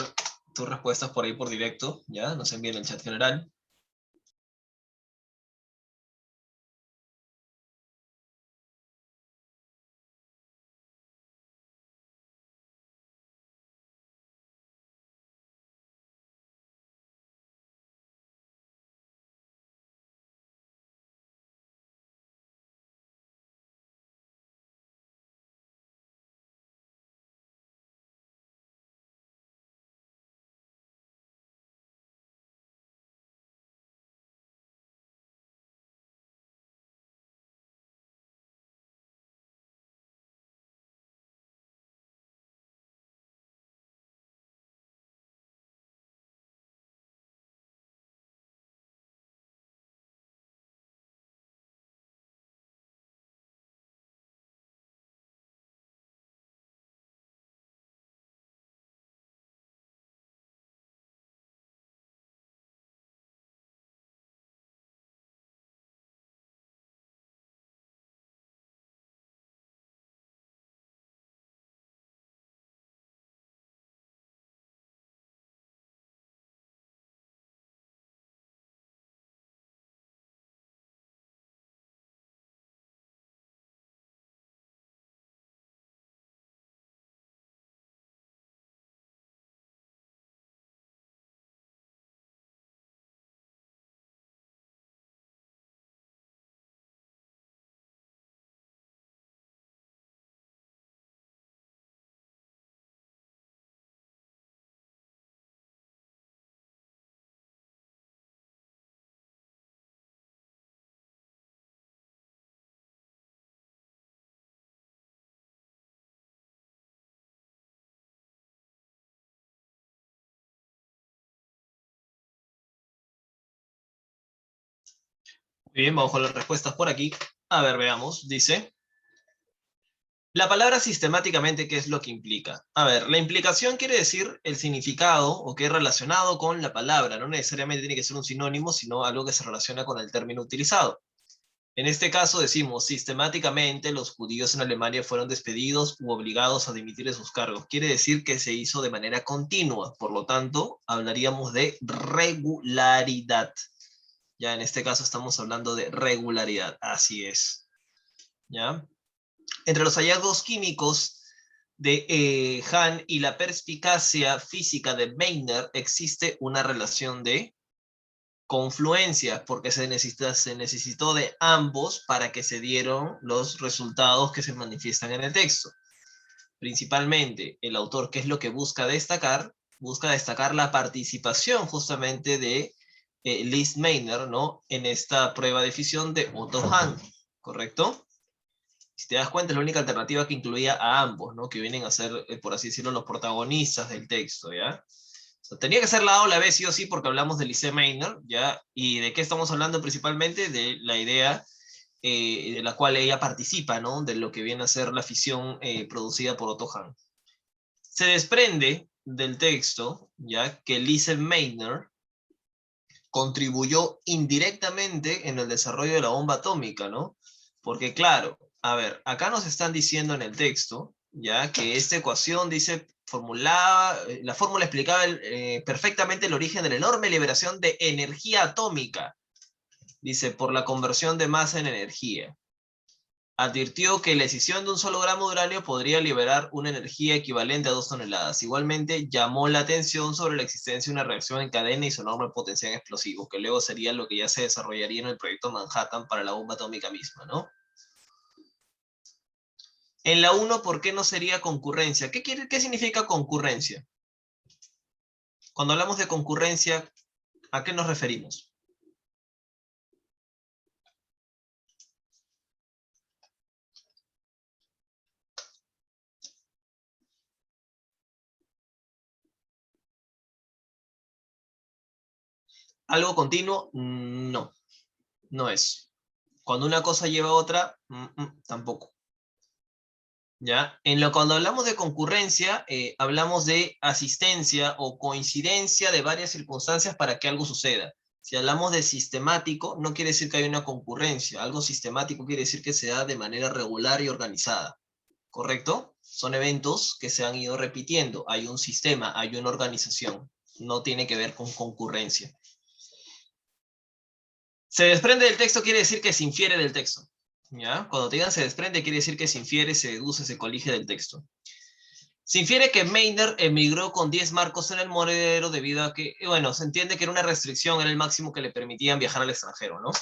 tus respuestas por ahí por directo, ¿ya? Nos envíen en el chat general. Muy bien, vamos con las respuestas por aquí. A ver, veamos. Dice, la palabra sistemáticamente, ¿qué es lo que implica? A ver, la implicación quiere decir el significado o que es relacionado con la palabra. No necesariamente tiene que ser un sinónimo, sino algo que se relaciona con el término utilizado. En este caso decimos, sistemáticamente los judíos en Alemania fueron despedidos u obligados a dimitir de sus cargos. Quiere decir que se hizo de manera continua. Por lo tanto, hablaríamos de regularidad. Ya en este caso estamos hablando de regularidad. Así es. ¿Ya? Entre los hallazgos químicos de Hahn y la perspicacia física de Meitner existe una relación de confluencia, porque se necesitó de ambos para que se dieron los resultados que se manifiestan en el texto. Principalmente, el autor, ¿qué es lo que busca destacar? Busca destacar la participación justamente de Lise Meitner, ¿no? En esta prueba de fisión de Otto Hahn, ¿correcto? Si te das cuenta, es la única alternativa que incluía a ambos, ¿no? Que vienen a ser, por así decirlo, los protagonistas del texto, ¿ya? O sea, tenía que ser la A o la B sí o sí porque hablamos de Lise Meitner, ¿ya? ¿Y de qué estamos hablando principalmente? De la idea de la cual ella participa, ¿no? De lo que viene a ser la fisión producida por Otto Hahn. Se desprende del texto, ¿ya? Que Lise Meitner contribuyó indirectamente en el desarrollo de la bomba atómica, ¿no? Porque claro, a ver, acá nos están diciendo en el texto, ya que esta ecuación dice, la fórmula explicaba perfectamente el origen de la enorme liberación de energía atómica, dice, por la conversión de masa en energía. Advirtió que la escisión de un solo gramo de uranio podría liberar una energía equivalente a 2 toneladas. Igualmente, llamó la atención sobre la existencia de una reacción en cadena y su enorme potencial en explosivos, que luego sería lo que ya se desarrollaría en el proyecto Manhattan para la bomba atómica misma, ¿no? En la 1, ¿por qué no sería concurrencia? ¿Qué significa concurrencia? Cuando hablamos de concurrencia, ¿a qué nos referimos? ¿Algo continuo? No, no es. Cuando una cosa lleva a otra, tampoco. ¿Ya? Cuando hablamos de concurrencia, hablamos de asistencia o coincidencia de varias circunstancias para que algo suceda. Si hablamos de sistemático, no quiere decir que haya una concurrencia. Algo sistemático quiere decir que se da de manera regular y organizada. ¿Correcto? Son eventos que se han ido repitiendo. Hay un sistema, hay una organización. No tiene que ver con concurrencia. Se desprende del texto quiere decir que se infiere del texto. ¿Ya? Cuando te digan se desprende quiere decir que se infiere, se deduce, se colige del texto. Se infiere que Meiner emigró con 10 marcos en el monedero debido a que, bueno, se entiende que era una restricción, era el máximo que le permitían viajar al extranjero, ¿no?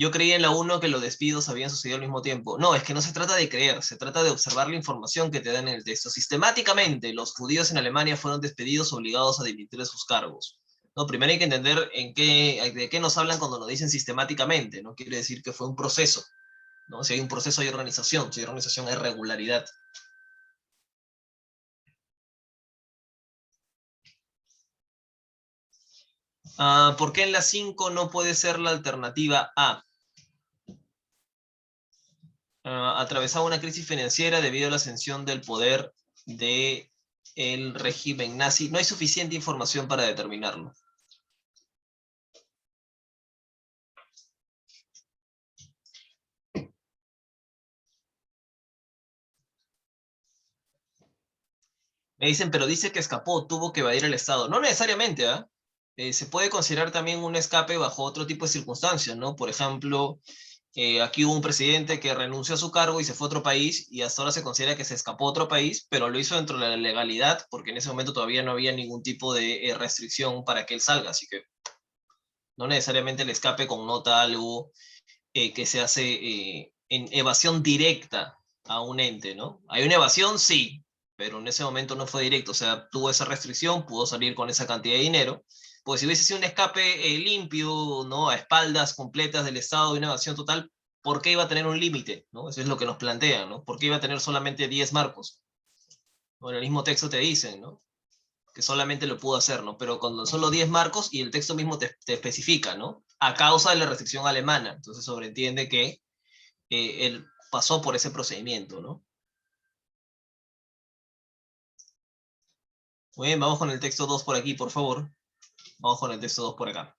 Yo creí en la 1 que los despidos habían sucedido al mismo tiempo. No, es que no se trata de creer, se trata de observar la información que te dan en el texto. Sistemáticamente, los judíos en Alemania fueron despedidos obligados a dimitir de sus cargos. No, primero hay que entender de qué nos hablan cuando nos dicen sistemáticamente, ¿no? Quiere decir que fue un proceso, ¿no? Si hay un proceso hay organización, si hay organización hay regularidad. ¿Por qué en la 5 no puede ser la alternativa A? Atravesaba una crisis financiera debido a la ascensión del poder del régimen nazi. No hay suficiente información para determinarlo. Me dicen, pero dice que escapó, tuvo que evadir el Estado. No necesariamente, ¿ah? Se puede considerar también un escape bajo otro tipo de circunstancias, ¿no? Por ejemplo, aquí hubo un presidente que renunció a su cargo y se fue a otro país y hasta ahora se considera que se escapó a otro país, pero lo hizo dentro de la legalidad porque en ese momento todavía no había ningún tipo de restricción para que él salga, así que no necesariamente el escape connota algo que se hace en evasión directa a un ente, ¿no? ¿Hay una evasión? Sí, pero en ese momento no fue directo, o sea, tuvo esa restricción, pudo salir con esa cantidad de dinero, pues si hubiese sido un escape limpio, ¿no? A espaldas completas del Estado y una evasión total, ¿por qué iba a tener un límite? ¿No? Eso es lo que nos plantean, ¿no? ¿Por qué iba a tener solamente 10 marcos? ¿No? En el mismo texto te dicen, ¿no? Que solamente lo pudo hacer, ¿no? Pero cuando solo 10 marcos y el texto mismo te especifica, ¿no? A causa de la restricción alemana. Entonces sobreentiende que él pasó por ese procedimiento, ¿no? Muy bien, vamos con el texto 2 por aquí, por favor. Vamos con el texto 2 por acá.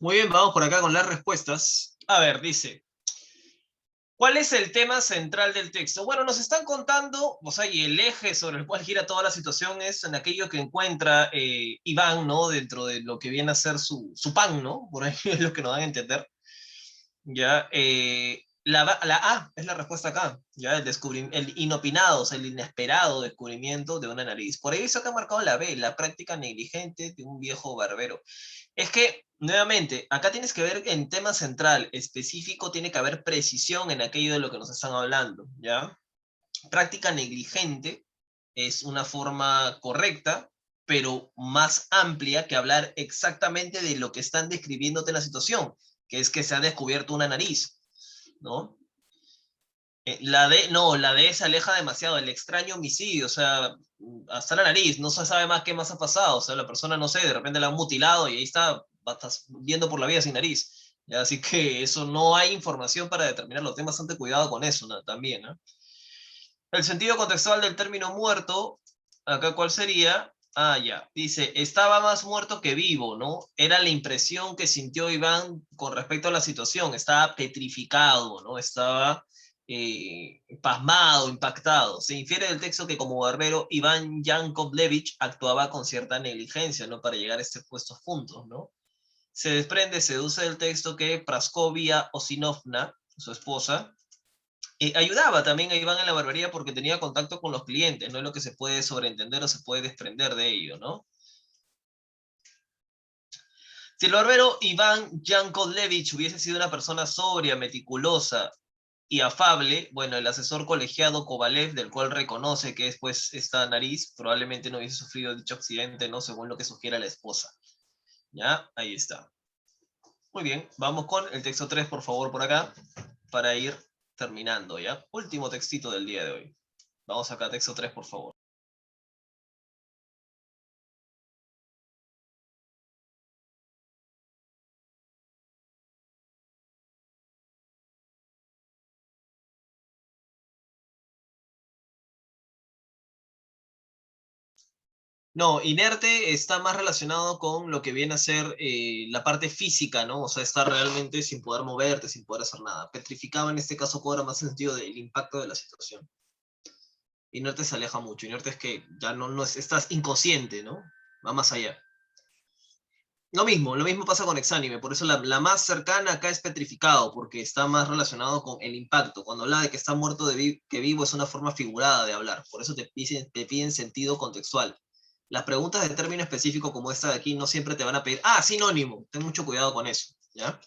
Muy bien, vamos por acá con las respuestas. A ver, dice, ¿cuál es el tema central del texto? Bueno, nos están contando, o sea, y el eje sobre el cual gira toda la situación es en aquello que encuentra Iván, ¿no? Dentro de lo que viene a ser su pan, ¿no? Por ahí es lo que nos dan a entender. Ya, la A es la respuesta acá, ya, el inopinado, o sea, el inesperado descubrimiento de una nariz. Por ahí se ha marcado la B, la práctica negligente de un viejo barbero. Es que, nuevamente, acá tienes que ver en tema central, específico, tiene que haber precisión en aquello de lo que nos están hablando, ¿ya? Práctica negligente es una forma correcta, pero más amplia que hablar exactamente de lo que están describiéndote en la situación, que es que se ha descubierto una nariz, ¿no? La D se aleja demasiado, el extraño homicidio, o sea, hasta la nariz, no se sabe más qué más ha pasado, o sea, la persona, no sé, de repente la han mutilado y ahí está, estás viendo por la vida sin nariz, ¿ya? Así que eso no hay información para determinarlo, ten bastante cuidado con eso, ¿no? También, ¿no? El sentido contextual del término muerto, acá cuál sería, ya, dice, estaba más muerto que vivo, ¿no? Era la impresión que sintió Iván con respecto a la situación, estaba petrificado, ¿no? Estaba pasmado, impactado. Se infiere del texto que como barbero, Iván Yankovlevich actuaba con cierta negligencia, ¿no? Para llegar a estos puntos, ¿no? Se desprende, se deduce del texto que Praskovia Osinovna, su esposa, ayudaba también a Iván en la barbería porque tenía contacto con los clientes, no es lo que se puede sobreentender o se puede desprender de ello, ¿no? Si el barbero Iván Yankovlevich hubiese sido una persona sobria, meticulosa y afable, bueno, el asesor colegiado Kovalev, del cual reconoce que es pues esta nariz, probablemente no hubiese sufrido dicho accidente, ¿no? Según lo que sugiere la esposa. ¿Ya? Ahí está. Muy bien, vamos con el texto 3, por favor, por acá, para ir terminando, ¿ya? Último textito del día de hoy. Vamos acá, texto 3, por favor. No, inerte está más relacionado con lo que viene a ser la parte física, ¿no? O sea, estar realmente sin poder moverte, sin poder hacer nada. Petrificado en este caso cobra más sentido del impacto de la situación. Inerte se aleja mucho. Inerte es que ya no estás inconsciente, ¿no? Va más allá. Lo mismo pasa con exánime, por eso la más cercana acá es petrificado, porque está más relacionado con el impacto. Cuando habla de que está muerto que vivo es una forma figurada de hablar, por eso te piden sentido contextual. Las preguntas de término específico como esta de aquí no siempre te van a pedir, sinónimo, ten mucho cuidado con eso, ¿ya?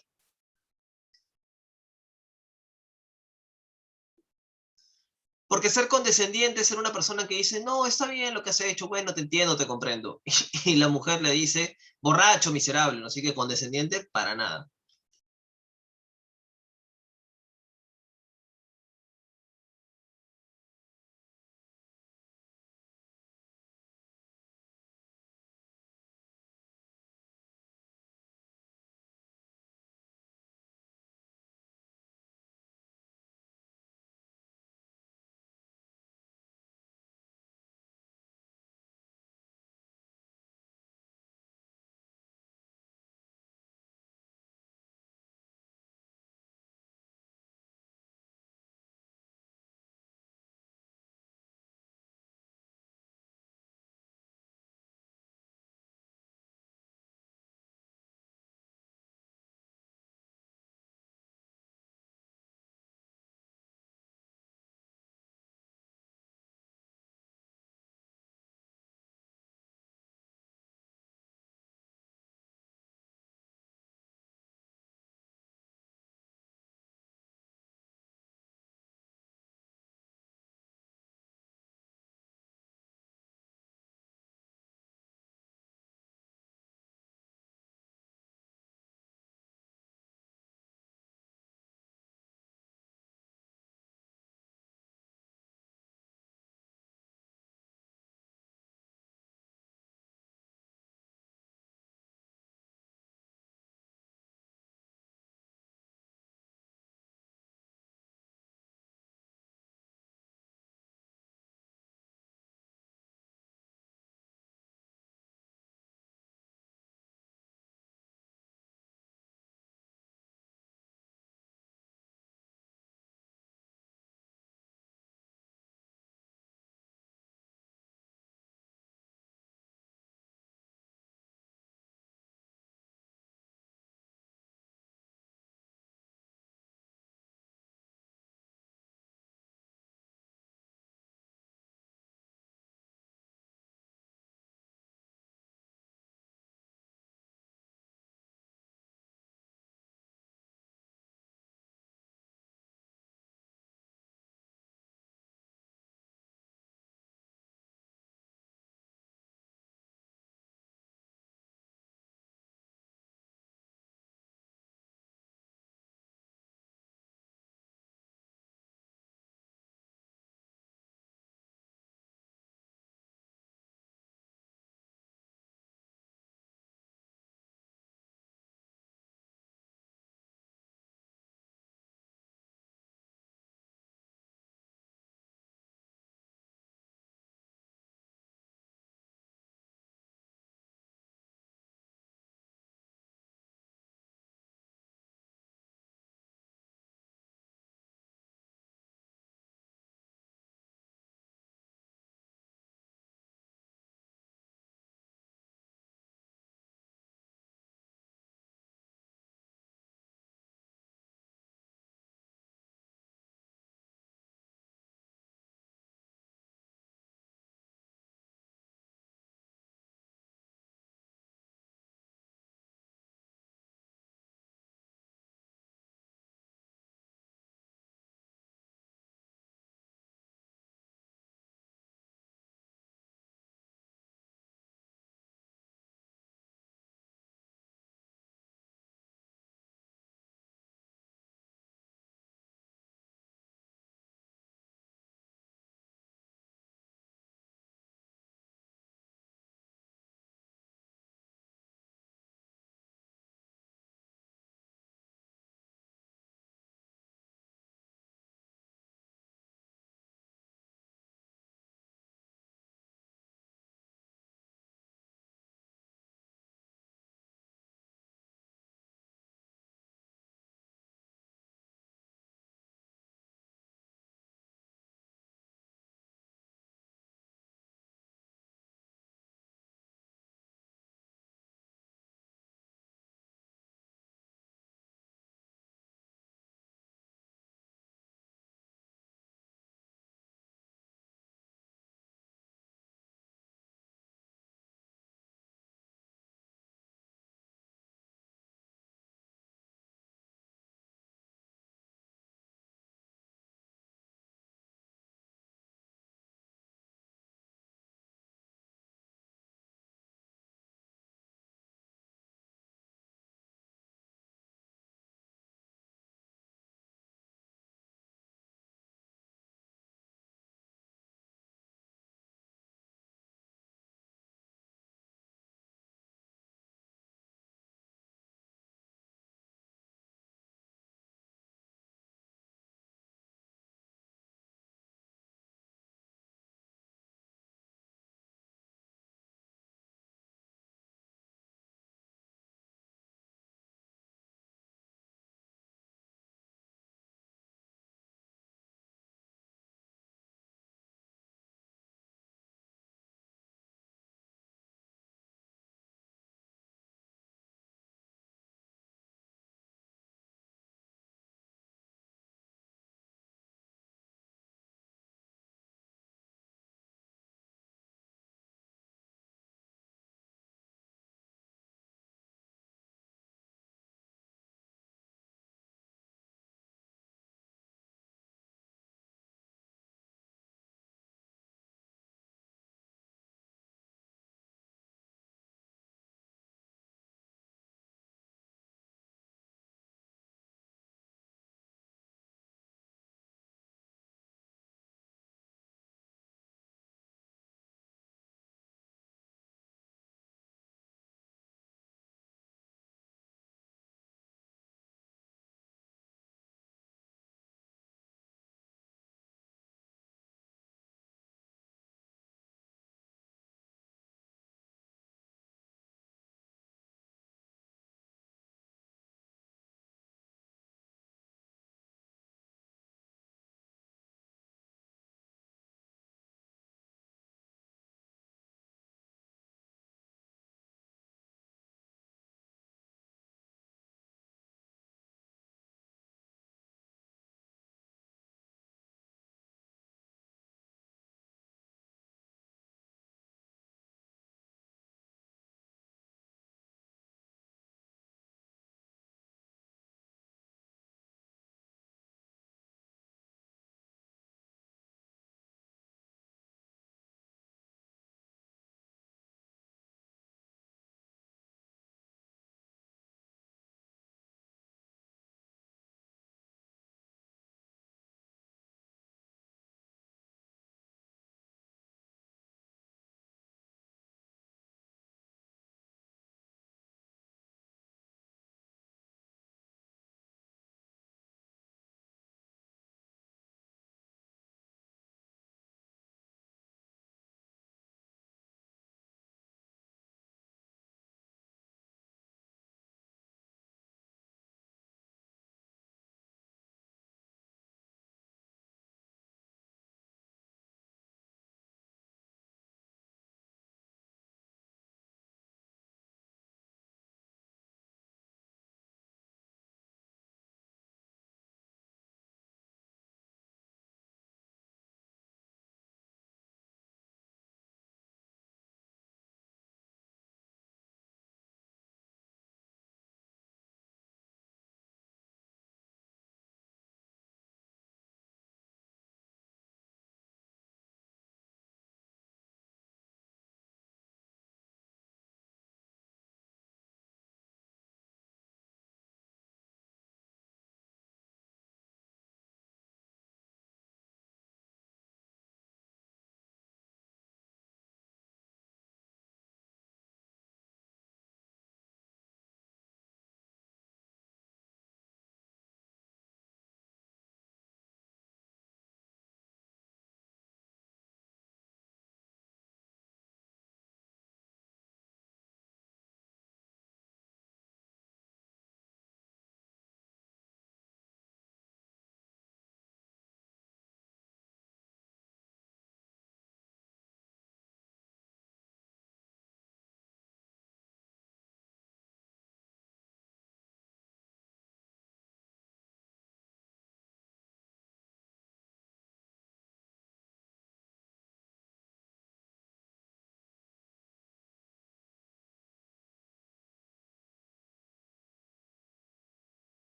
Porque ser condescendiente es ser una persona que dice, no, está bien lo que has hecho, bueno, te entiendo, te comprendo. Y la mujer le dice, borracho, miserable, ¿no? Así que condescendiente, para nada.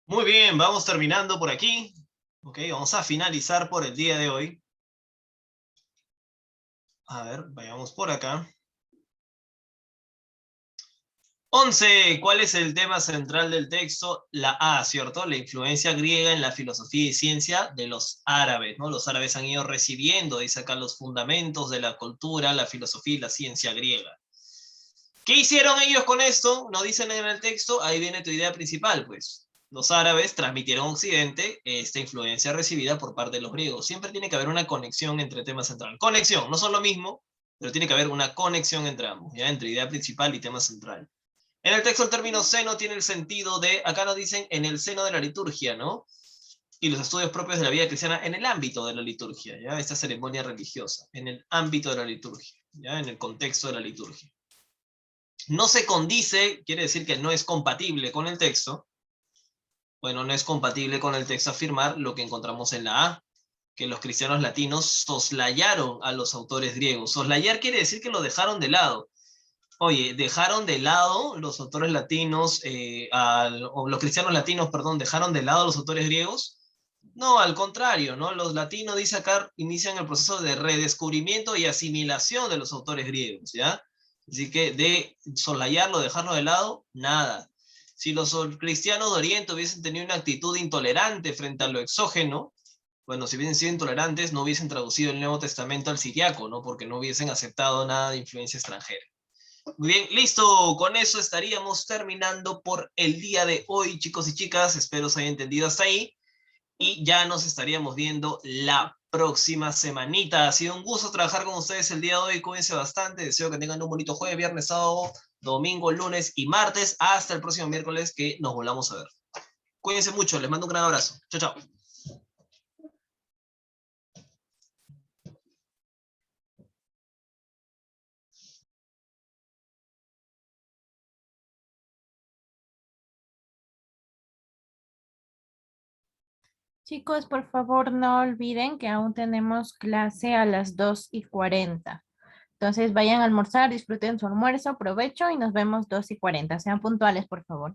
Muy bien, vamos terminando por aquí. Ok, vamos a finalizar por el día de hoy. A ver, vayamos por acá. 11. ¿Cuál es el tema central del texto? La A, ¿cierto? La influencia griega en la filosofía y ciencia de los árabes, ¿no? Los árabes han ido recibiendo, dice acá, los fundamentos de la cultura, la filosofía y la ciencia griega. ¿Qué hicieron ellos con esto? No dicen en el texto, ahí viene tu idea principal, pues. Los árabes transmitieron a Occidente esta influencia recibida por parte de los griegos. Siempre tiene que haber una conexión entre tema central. Conexión, no son lo mismo, pero tiene que haber una conexión entre ambos, ¿ya? Entre idea principal y tema central. En el texto el término seno tiene el sentido de, acá nos dicen, en el seno de la liturgia, ¿no? Y los estudios propios de la vida cristiana en el ámbito de la liturgia, ¿ya? Esta ceremonia religiosa, en el ámbito de la liturgia, ¿ya? En el contexto de la liturgia. No se condice, quiere decir que no es compatible con el texto. Bueno, no es compatible con el texto afirmar lo que encontramos en la A, que los cristianos latinos soslayaron a los autores griegos. Soslayar quiere decir que lo dejaron de lado. Oye, dejaron de lado los autores latinos, o los cristianos latinos, perdón, dejaron de lado a los autores griegos. No, al contrario, ¿no? Los latinos, dice acá, inician el proceso de redescubrimiento y asimilación de los autores griegos, ¿ya? Así que de soslayarlo, dejarlo de lado, nada. Si los cristianos de Oriente hubiesen tenido una actitud intolerante frente a lo exógeno, bueno, si hubiesen sido intolerantes, no hubiesen traducido el Nuevo Testamento al siriaco, ¿no? Porque no hubiesen aceptado nada de influencia extranjera. Muy bien, listo. Con eso estaríamos terminando por el día de hoy, chicos y chicas. Espero se haya entendido hasta ahí. Y ya nos estaríamos viendo la próxima semanita. Ha sido un gusto trabajar con ustedes el día de hoy. Cuídense bastante. Deseo que tengan un bonito jueves, viernes, sábado, domingo, lunes y martes. Hasta el próximo miércoles que nos volvamos a ver. Cuídense mucho. Les mando un gran abrazo. Chao, chao. Chicos, por favor, no olviden que aún tenemos clase a las 2:40. Entonces vayan a almorzar, disfruten su almuerzo, provecho y nos vemos 2:40. Sean puntuales, por favor.